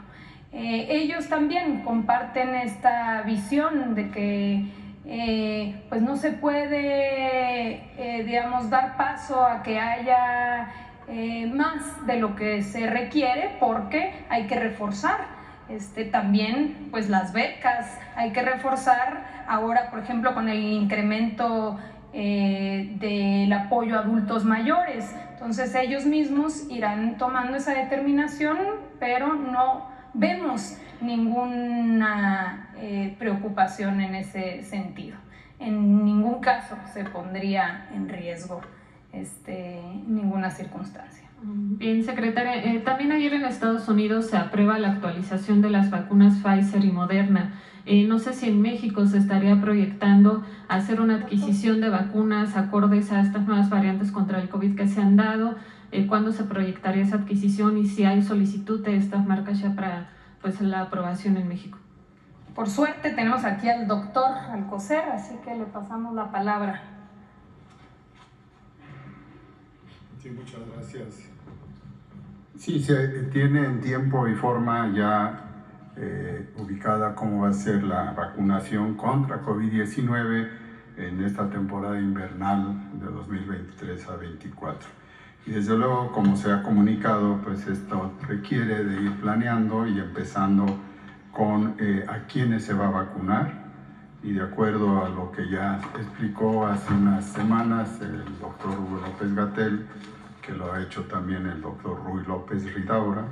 Speaker 1: Ellos también comparten esta visión de que pues no se puede, digamos, dar paso a que haya más de lo que se requiere, porque hay que reforzar también pues las becas, hay que reforzar ahora, por ejemplo, con el incremento del apoyo a adultos mayores. Entonces ellos mismos irán tomando esa determinación, pero no vemos ninguna preocupación en ese sentido. En ningún caso se pondría en riesgo ninguna circunstancia.
Speaker 11: Bien, secretaria, también ayer en Estados Unidos se aprueba la actualización de las vacunas Pfizer y Moderna. No sé si en México se estaría proyectando hacer una adquisición de vacunas acordes a estas nuevas variantes contra el COVID que se han dado. ¿Cuándo se proyectaría esa adquisición y si hay solicitud de estas marcas ya para pues la aprobación en México?
Speaker 1: Por suerte tenemos aquí al doctor Alcocer, así que le pasamos la palabra.
Speaker 2: Sí, muchas gracias. Sí, se tiene en tiempo y forma ya ubicada cómo va a ser la vacunación contra COVID-19 en esta temporada invernal de 2023 a 24. Y desde luego, como se ha comunicado, pues esto requiere de ir planeando y empezando con a quiénes se va a vacunar. Y de acuerdo a lo que ya explicó hace unas semanas el doctor Hugo López-Gatell, que lo ha hecho también el doctor Ruy López Ridaura,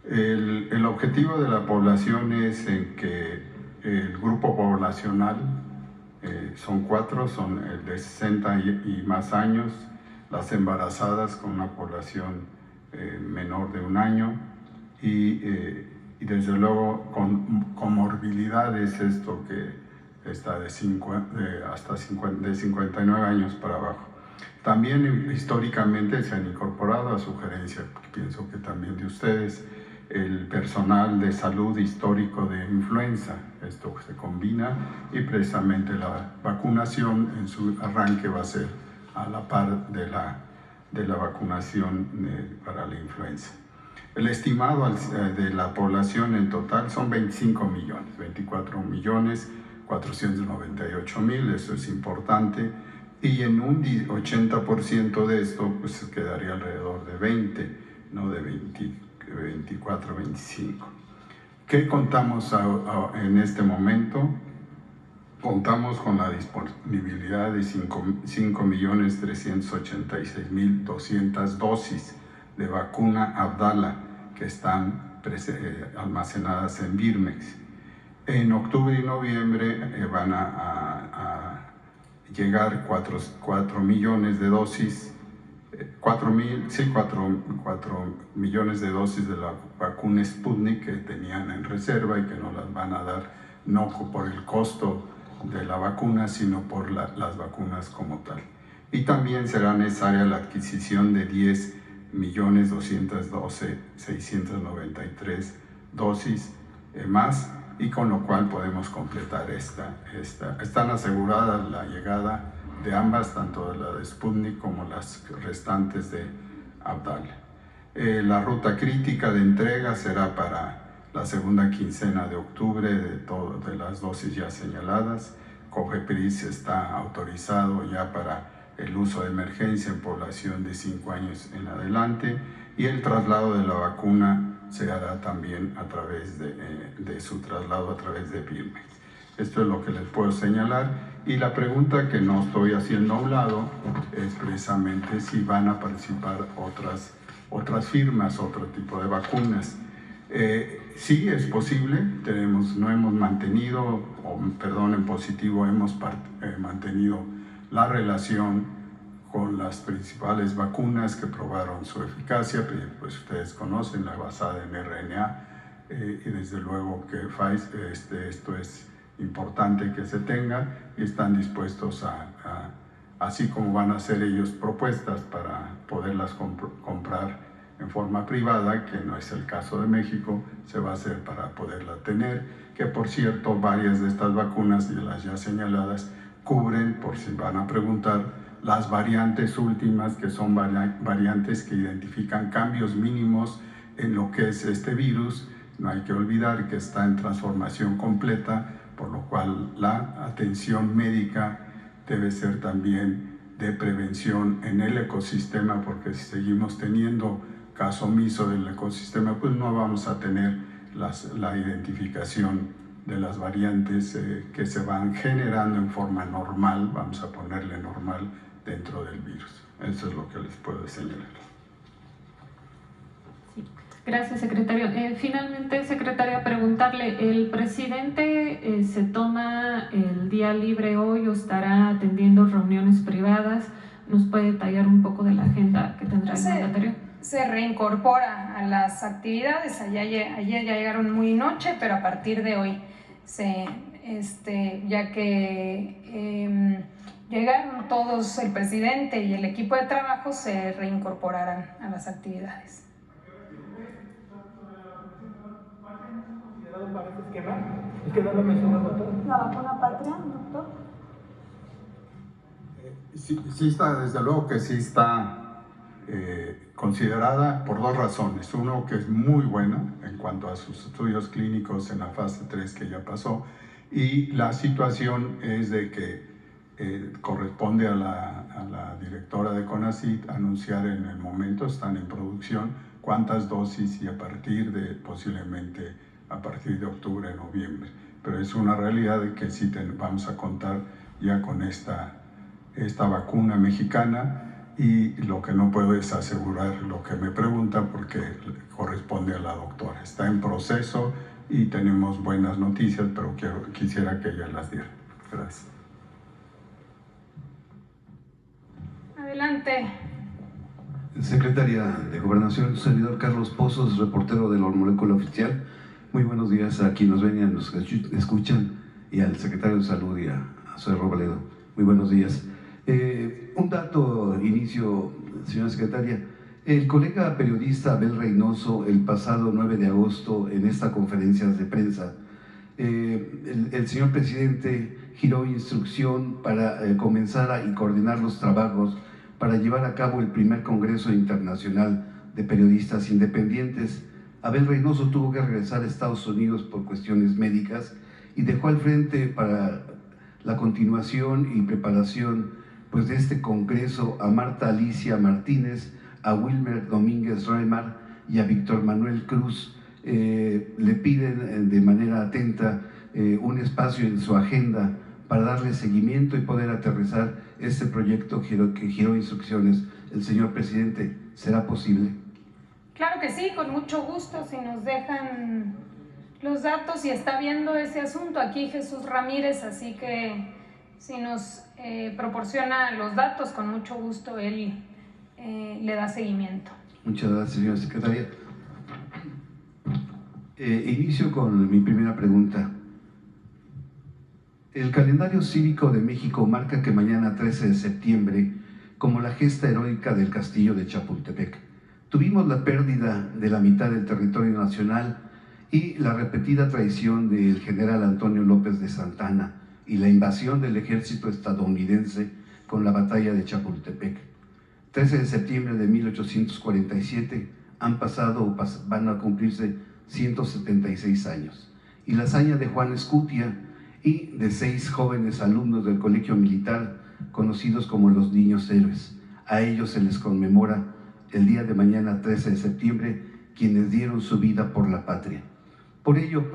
Speaker 2: el objetivo de la población es en que el grupo poblacional son 4, son el de 60 y más años, las embarazadas con una población menor de 1 año y desde luego con comorbilidades, esto que está de 59 años para abajo. También históricamente se han incorporado a sugerencia, pienso que también de ustedes, el personal de salud histórico de influenza. Esto se combina y precisamente la vacunación en su arranque va a ser a la par de la vacunación para la influenza. El estimado de la población en total son 25 millones, 24.498.000, eso es importante. y en un 80% de esto pues quedaría alrededor de 20, no de 24, 25. ¿Qué contamos en este momento? Contamos con la disponibilidad de 5.386.200 dosis de vacuna Abdala que están almacenadas en Birmex. En octubre y noviembre van a llegar 4 millones de dosis, 4 millones de dosis de la vacuna Sputnik que tenían en reserva y que nos las van a dar no por el costo de la vacuna, sino por las vacunas como tal. Y también será necesaria la adquisición de 10.212.693 dosis más, y con lo cual podemos completar están aseguradas la llegada de ambas, tanto de la de Sputnik como las restantes de Abdala. La ruta crítica de entrega será para la segunda quincena de octubre de las dosis ya señaladas. COFEPRIS está autorizado ya para el uso de emergencia en población de 5 años en adelante, y el traslado de la vacuna se hará también a través de su traslado a través de Birmex. Esto es lo que les puedo señalar, y la pregunta que no estoy haciendo a un lado es precisamente si van a participar otras firmas, otro tipo de vacunas. Sí, es posible, en positivo hemos mantenido la relación con las principales vacunas que probaron su eficacia, pues ustedes conocen la basada en RNA, y desde luego que Pfizer, esto es importante que se tenga, y están dispuestos así como van a hacer ellos propuestas para poderlas comprar en forma privada, que no es el caso de México, se va a hacer para poderla tener, que por cierto varias de estas vacunas, de las ya señaladas, cubren, por si van a preguntar, las variantes últimas, que son variantes que identifican cambios mínimos en lo que es este virus. No hay que olvidar que está en transformación completa, por lo cual la atención médica debe ser también de prevención en el ecosistema, porque si seguimos teniendo caso omiso del ecosistema, pues no vamos a tener la identificación de las variantes que se van generando en forma normal, vamos a ponerle normal, dentro del virus. Eso es lo que les puedo señalar.
Speaker 11: Sí. Gracias, secretario. Finalmente, secretaria, preguntarle, ¿el presidente se toma el día libre hoy o estará atendiendo reuniones privadas? ¿Nos puede detallar un poco de la agenda que tendrá el mandatario?
Speaker 1: Se reincorpora a las actividades. Ayer ya llegaron muy noche, pero a partir de hoy, ya que llegaron todos, el presidente y el equipo de trabajo se reincorporarán a las actividades.
Speaker 12: ¿Es que no lo mencionó, doctor?
Speaker 7: ¿La vacuna Patria, doctor?
Speaker 2: Sí está, desde luego que sí está considerada por dos razones. Uno, que es muy buena en cuanto a sus estudios clínicos en la fase 3 que ya pasó, y la situación es de que corresponde a la directora de CONACYT anunciar en el momento, están en producción, cuántas dosis, y posiblemente a partir de octubre, noviembre. Pero es una realidad de que sí vamos a contar ya con esta vacuna mexicana, y lo que no puedo es asegurar lo que me pregunta, porque corresponde a la doctora. Está en proceso y tenemos buenas noticias, pero quisiera que ella las diera. Gracias.
Speaker 1: Adelante.
Speaker 13: Secretaria de Gobernación, servidor Carlos Pozos, reportero de la Molécula Oficial. Muy buenos días a quienes nos ven y a los que escuchan, y al secretario de Salud y a Zoe Robledo. Muy buenos días. Un dato inicio, señora secretaria. El colega periodista Abel Reynoso, el pasado 9 de agosto, en esta conferencia de prensa, el señor presidente giró instrucción para comenzar y coordinar los trabajos para llevar a cabo el primer Congreso Internacional de Periodistas Independientes. Abel Reynoso tuvo que regresar a Estados Unidos por cuestiones médicas y dejó al frente para la continuación y preparación pues de este Congreso a Marta Alicia Martínez, a Wilmer Domínguez Reymar y a Víctor Manuel Cruz. Le piden de manera atenta un espacio en su agenda para darle seguimiento y poder aterrizar este proyecto que giró instrucciones el señor presidente. ¿Será posible?
Speaker 1: Claro que sí, con mucho gusto, si nos dejan los datos y está viendo ese asunto aquí Jesús Ramírez, así que si nos proporciona los datos, con mucho gusto él le da seguimiento.
Speaker 13: Muchas gracias, señora secretaria. Inicio con mi primera pregunta. El calendario cívico de México marca que mañana 13 de septiembre, como la gesta heroica del castillo de Chapultepec, tuvimos la pérdida de la mitad del territorio nacional y la repetida traición del general Antonio López de Santana y la invasión del ejército estadounidense con la batalla de Chapultepec. 13 de septiembre de 1847 han pasado o van a cumplirse 176 años, y la hazaña de Juan Escutia y de 6 jóvenes alumnos del colegio militar conocidos como los Niños Héroes. A ellos se les conmemora el día de mañana 13 de septiembre, quienes dieron su vida por la patria. Por ello,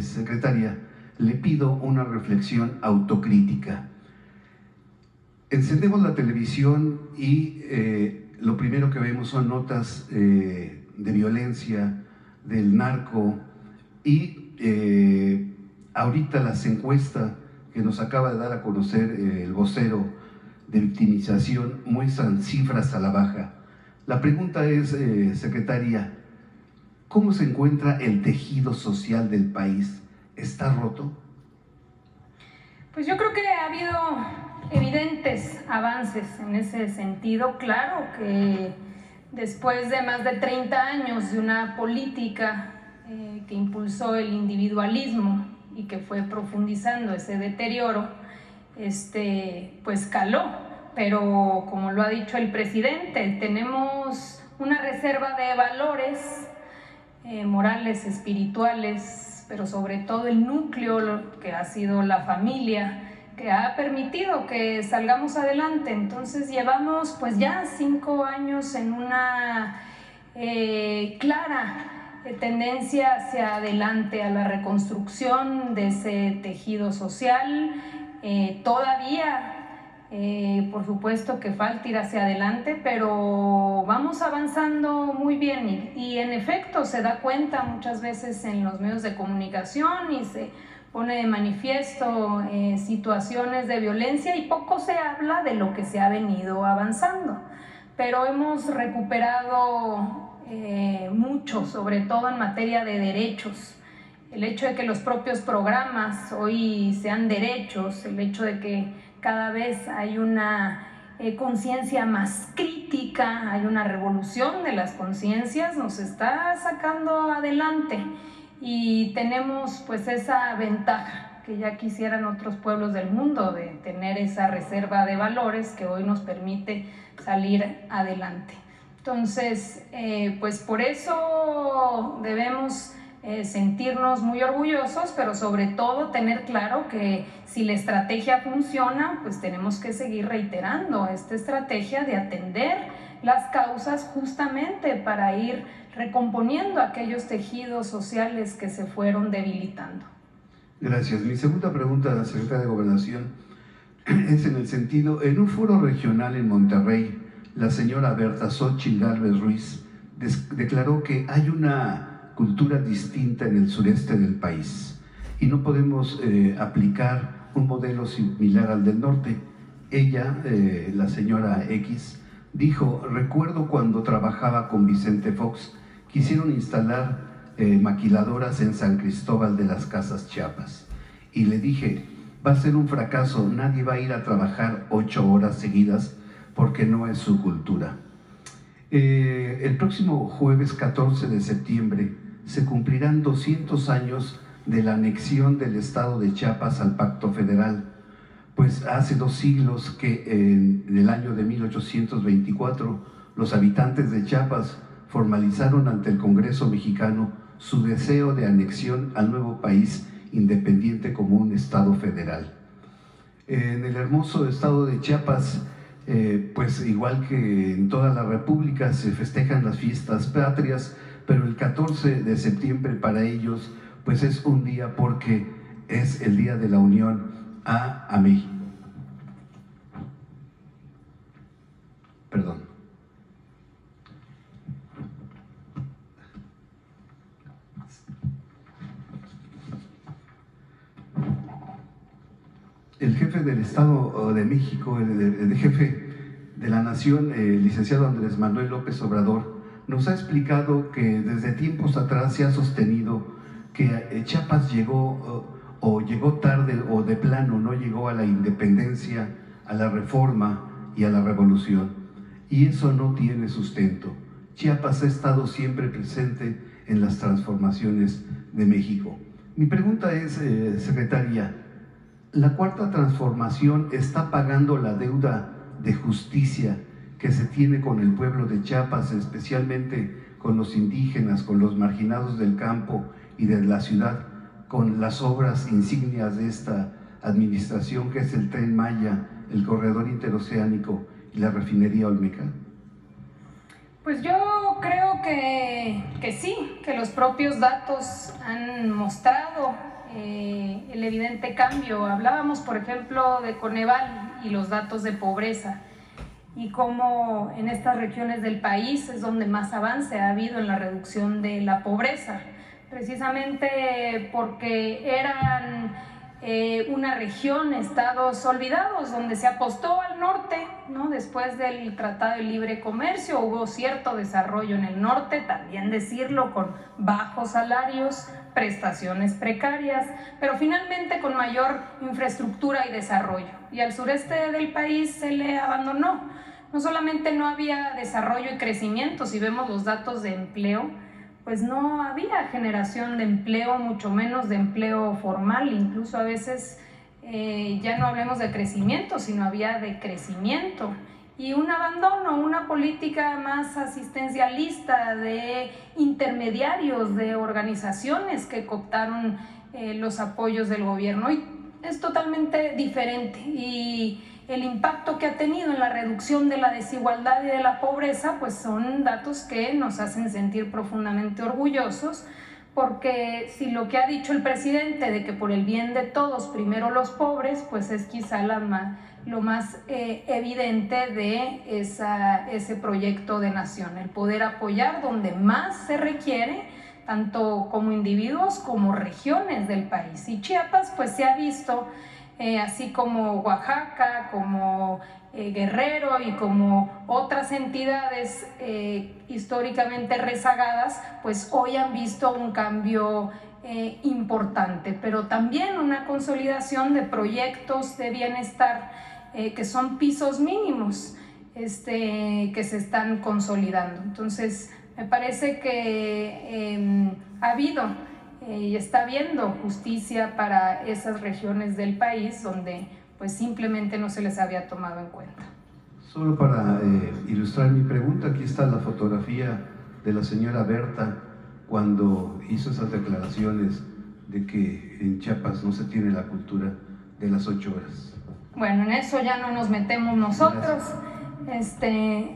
Speaker 13: secretaria, le pido una reflexión autocrítica. Encendemos la televisión y lo primero que vemos son notas de violencia, del narco, y ahorita las encuestas que nos acaba de dar a conocer el vocero de victimización muestran cifras a la baja. La pregunta es, secretaria, ¿cómo se encuentra el tejido social del país? ¿Está roto?
Speaker 1: Pues yo creo que ha habido evidentes avances en ese sentido. Claro que después de más de 30 años de una política que impulsó el individualismo y que fue profundizando ese deterioro, pues caló. Pero como lo ha dicho el presidente, tenemos una reserva de valores morales, espirituales, pero sobre todo el núcleo que ha sido la familia, que ha permitido que salgamos adelante. Entonces llevamos pues ya 5 años en una clara tendencia hacia adelante, a la reconstrucción de ese tejido social. Todavía por supuesto que falta ir hacia adelante, pero vamos avanzando muy bien y en efecto se da cuenta muchas veces en los medios de comunicación y se pone de manifiesto situaciones de violencia y poco se habla de lo que se ha venido avanzando, pero hemos recuperado mucho, sobre todo en materia de derechos. El hecho de que los propios programas hoy sean derechos, el hecho de que cada vez hay una conciencia más crítica, hay una revolución de las conciencias, nos está sacando adelante y tenemos pues esa ventaja que ya quisieran otros pueblos del mundo de tener esa reserva de valores que hoy nos permite salir adelante. Entonces, pues por eso debemos sentirnos muy orgullosos, pero sobre todo tener claro que si la estrategia funciona, pues tenemos que seguir reiterando esta estrategia de atender las causas justamente para ir recomponiendo aquellos tejidos sociales que se fueron debilitando.
Speaker 13: Gracias. Mi segunda pregunta a la secretaria de Gobernación es en el sentido, en un foro regional en Monterrey, la señora Berta Xóchitl Gálvez Ruiz declaró que hay una cultura distinta en el sureste del país y no podemos aplicar un modelo similar al del norte. Ella, la señora X, dijo: recuerdo cuando trabajaba con Vicente Fox, quisieron instalar maquiladoras en San Cristóbal de las Casas, Chiapas, y le dije, va a ser un fracaso, nadie va a ir a trabajar 8 horas seguidas porque no es su cultura. El próximo jueves 14 de septiembre se cumplirán 200 años de la anexión del estado de Chiapas al Pacto Federal, pues hace 2 siglos que en el año de 1824 los habitantes de Chiapas formalizaron ante el Congreso mexicano su deseo de anexión al nuevo país independiente como un estado federal. En el hermoso estado de Chiapas, pues igual que en toda la República, se festejan las fiestas patrias, pero el 14 de septiembre para ellos pues es un día porque es el Día de la Unión a México. Perdón. El jefe del Estado de México, el jefe de la Nación, el licenciado Andrés Manuel López Obrador, nos ha explicado que desde tiempos atrás se ha sostenido que Chiapas llegó tarde o de plano no llegó a la independencia, a la reforma y a la revolución. Y eso no tiene sustento. Chiapas ha estado siempre presente en las transformaciones de México. Mi pregunta es, secretaria, ¿la Cuarta Transformación está pagando la deuda de justicia que se tiene con el pueblo de Chiapas, especialmente con los indígenas, con los marginados del campo y de la ciudad, con las obras insignias de esta administración, que es el Tren Maya, el corredor interoceánico y la refinería Olmeca?
Speaker 1: Pues yo creo que sí, que los propios datos han mostrado el evidente cambio. Hablábamos, por ejemplo, de Coneval y los datos de pobreza, y cómo en estas regiones del país es donde más avance ha habido en la reducción de la pobreza, precisamente porque eran una región, estados olvidados, donde se apostó al norte, ¿no? Después del Tratado de Libre Comercio hubo cierto desarrollo en el norte, también decirlo, con bajos salarios, prestaciones precarias, pero finalmente con mayor infraestructura y desarrollo. Y al sureste del país se le abandonó. No solamente no había desarrollo y crecimiento, si vemos los datos de empleo, pues no había generación de empleo, mucho menos de empleo formal, incluso a veces ya no hablemos de crecimiento, sino había decrecimiento. Y un abandono, una política más asistencialista de intermediarios, de organizaciones que cooptaron los apoyos del gobierno. Y es totalmente diferente, y el impacto que ha tenido en la reducción de la desigualdad y de la pobreza, pues son datos que nos hacen sentir profundamente orgullosos, porque si lo que ha dicho el presidente de que por el bien de todos, primero los pobres, pues es quizá lo más evidente de ese proyecto de nación, el poder apoyar donde más se requiere, tanto como individuos como regiones del país. Y Chiapas pues se ha visto, así como Oaxaca, como Guerrero y como otras entidades históricamente rezagadas, pues hoy han visto un cambio importante, pero también una consolidación de proyectos de bienestar que son pisos mínimos que se están consolidando. Entonces me parece que ha habido y está habiendo justicia para esas regiones del país donde pues simplemente no se les había tomado en cuenta.
Speaker 13: Solo para ilustrar mi pregunta, aquí está la fotografía de la señora Berta cuando hizo esas declaraciones de que en Chiapas no se tiene la cultura de las 8 horas.
Speaker 1: Bueno, en eso ya no nos metemos nosotros.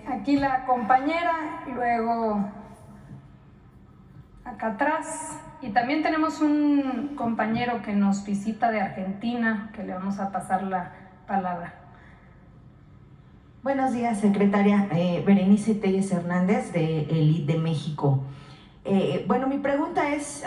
Speaker 1: Aquí la compañera, luego acá atrás. Y también tenemos un compañero que nos visita de Argentina, que le vamos a pasar la palabra.
Speaker 14: Buenos días, secretaria. Berenice Telles Hernández, de ELIT de México. Bueno, mi pregunta es,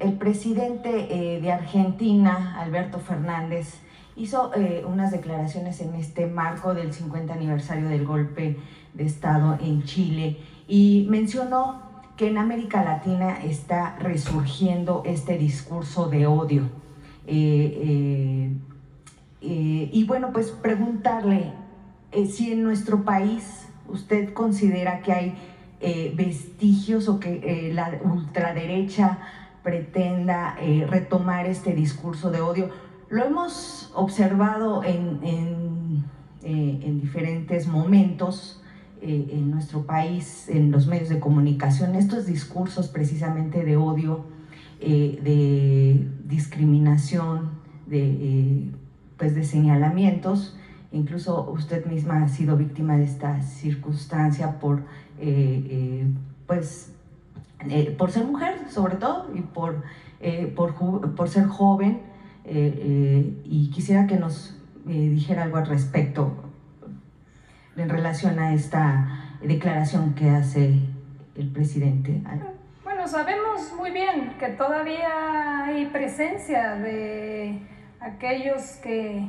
Speaker 14: el presidente de Argentina, Alberto Fernández, hizo unas declaraciones en este marco del 50 aniversario del golpe de Estado en Chile y mencionó que en América Latina está resurgiendo este discurso de odio. Y bueno, pues preguntarle si en nuestro país usted considera que hay vestigios o que la ultraderecha pretenda retomar este discurso de odio. Lo hemos observado en diferentes momentos en nuestro país, en los medios de comunicación, estos discursos precisamente de odio, de discriminación, de pues de señalamientos. Incluso usted misma ha sido víctima de esta circunstancia por ser mujer, sobre todo, y por ser joven. Y quisiera que nos dijera algo al respecto en relación a esta declaración que hace el presidente.
Speaker 1: Bueno, sabemos muy bien que todavía hay presencia de aquellos que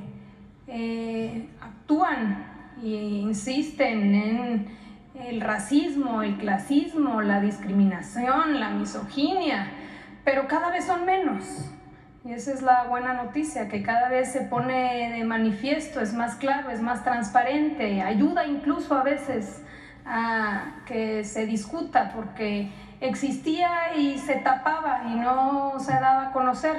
Speaker 1: actúan e insisten en el racismo, el clasismo, la discriminación, la misoginia, pero cada vez son menos. Y esa es la buena noticia, que cada vez se pone de manifiesto, es más claro, es más transparente, ayuda incluso a veces a que se discuta, porque existía y se tapaba y no se daba a conocer.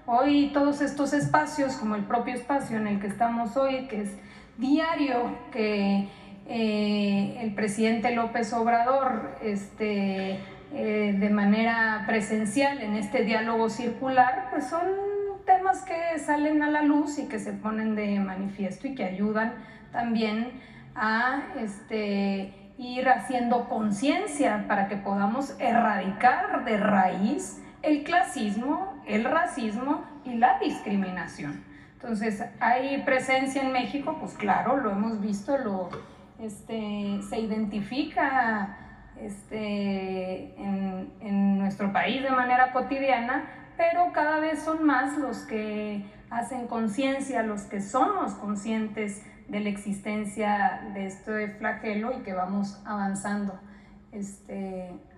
Speaker 1: Hoy todos estos espacios, como el propio espacio en el que estamos hoy, que es diario, que el presidente López Obrador de manera presencial en este diálogo circular, pues son temas que salen a la luz y que se ponen de manifiesto y que ayudan también a ir haciendo conciencia para que podamos erradicar de raíz el clasismo, el racismo y la discriminación. Entonces, ¿hay presencia en México? Pues claro, lo hemos visto, se identifica en nuestro país de manera cotidiana, pero cada vez son más los que hacen conciencia, los que somos conscientes de la existencia de este flagelo y que vamos avanzando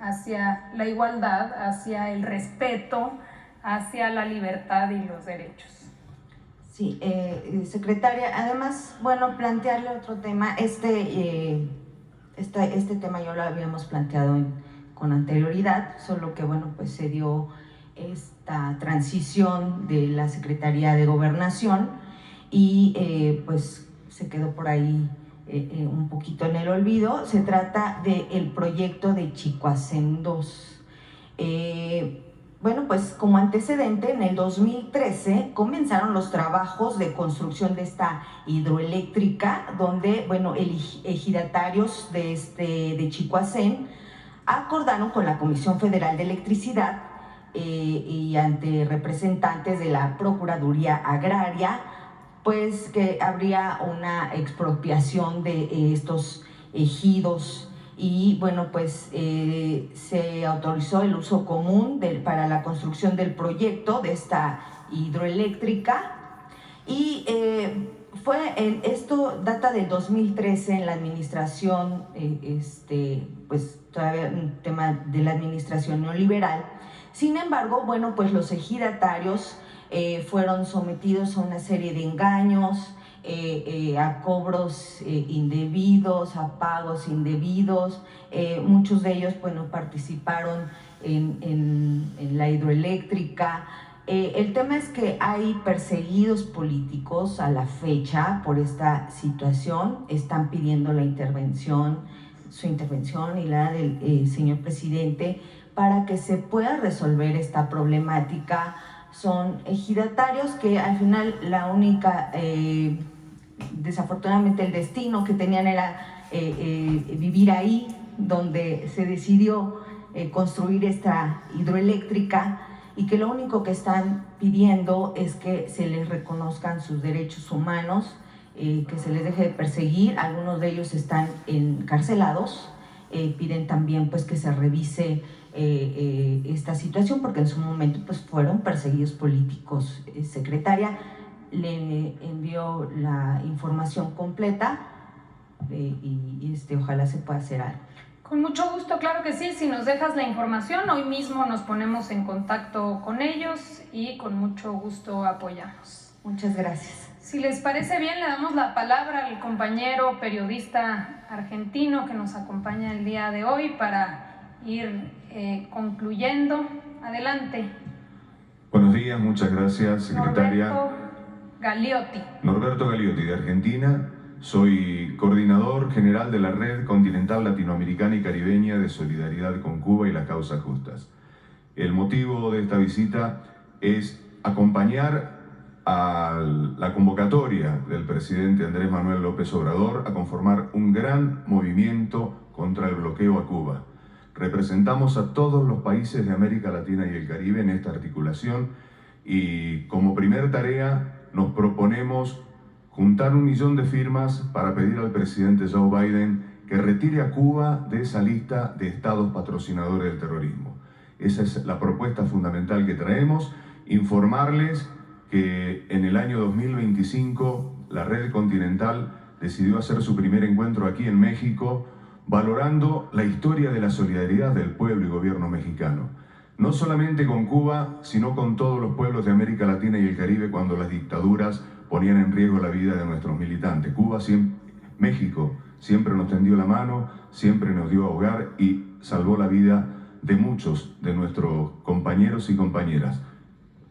Speaker 1: hacia la igualdad, hacia el respeto, hacia la libertad y los derechos.
Speaker 14: Sí, secretaria, además, bueno, plantearle otro tema. Este tema ya lo habíamos planteado con anterioridad, solo que bueno, pues se dio esta transición de la Secretaría de Gobernación y pues se quedó por ahí un poquito en el olvido. Se trata del proyecto de Chicoacén 2. Bueno, pues como antecedente, en el 2013 comenzaron los trabajos de construcción de esta hidroeléctrica, donde, bueno, ejidatarios de Chicoacén acordaron con la Comisión Federal de Electricidad y ante representantes de la Procuraduría Agraria, pues que habría una expropiación de estos ejidos. Y bueno, pues se autorizó el uso común para la construcción del proyecto de esta hidroeléctrica y esto data del 2013 en la administración, pues todavía un tema de la administración neoliberal. Sin embargo, bueno, pues los ejidatarios fueron sometidos a una serie de engaños, a cobros indebidos, a pagos indebidos. Muchos de ellos, bueno, participaron en la hidroeléctrica. El tema es que hay perseguidos políticos a la fecha por esta situación. Están pidiendo su intervención y la del señor presidente para que se pueda resolver esta problemática. Son ejidatarios que al final la única, desafortunadamente el destino que tenían era vivir ahí, donde se decidió construir esta hidroeléctrica, y que lo único que están pidiendo es que se les reconozcan sus derechos humanos, que se les deje de perseguir. Algunos de ellos están encarcelados. Piden también pues que se revise esta situación, porque en su momento pues fueron perseguidos políticos. Secretaria, le envió la información completa y ojalá se pueda hacer algo.
Speaker 1: Con mucho gusto, claro que sí. Si nos dejas la información, hoy mismo nos ponemos en contacto con ellos y con mucho gusto apoyamos.
Speaker 14: Muchas gracias.
Speaker 1: Si les parece bien, le damos la palabra al compañero periodista argentino que nos acompaña el día de hoy para ir concluyendo. Adelante.
Speaker 15: Buenos días, muchas gracias, secretaria.
Speaker 1: Norberto
Speaker 15: Galiotti, de Argentina. Soy coordinador general de la Red Continental Latinoamericana y Caribeña de Solidaridad con Cuba y las Causas Justas. El motivo de esta visita es acompañar a la convocatoria del presidente Andrés Manuel López Obrador a conformar un gran movimiento contra el bloqueo a Cuba. Representamos a todos los países de América Latina y el Caribe en esta articulación y como primer tarea nos proponemos juntar 1 millón de firmas para pedir al presidente Joe Biden que retire a Cuba de esa lista de estados patrocinadores del terrorismo. Esa es la propuesta fundamental que traemos, informarles que en el año 2025 la Red Continental decidió hacer su primer encuentro aquí en México, valorando la historia de la solidaridad del pueblo y gobierno mexicano. No solamente con Cuba, sino con todos los pueblos de América Latina y el Caribe cuando las dictaduras ponían en riesgo la vida de nuestros militantes. México siempre nos tendió la mano, siempre nos dio hogar y salvó la vida de muchos de nuestros compañeros y compañeras.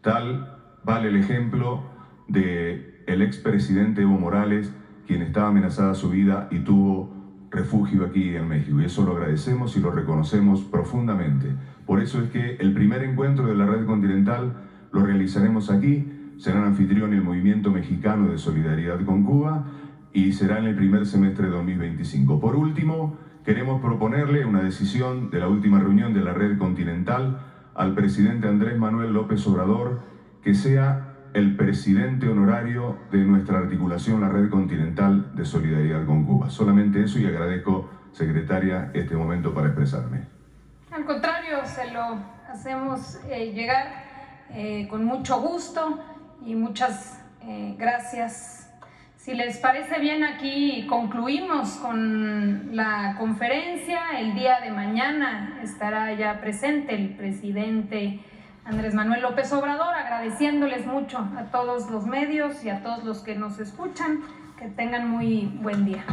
Speaker 15: Tal vale el ejemplo del expresidente Evo Morales, quien estaba amenazada su vida y tuvo refugio aquí en México. Y eso lo agradecemos y lo reconocemos profundamente. Por eso es que el primer encuentro de la Red Continental lo realizaremos aquí. Serán anfitrión el Movimiento Mexicano de Solidaridad con Cuba y será en el primer semestre de 2025. Por último, queremos proponerle una decisión de la última reunión de la Red Continental al presidente Andrés Manuel López Obrador, que sea el presidente honorario de nuestra articulación, la Red Continental de Solidaridad con Cuba. Solamente eso y agradezco, secretaria, este momento para expresarme.
Speaker 1: Al contrario, se lo hacemos llegar con mucho gusto y muchas gracias. Si les parece bien, aquí concluimos con la conferencia. El día de mañana estará ya presente el presidente Andrés Manuel López Obrador, agradeciéndoles mucho a todos los medios y a todos los que nos escuchan. Que tengan muy buen día.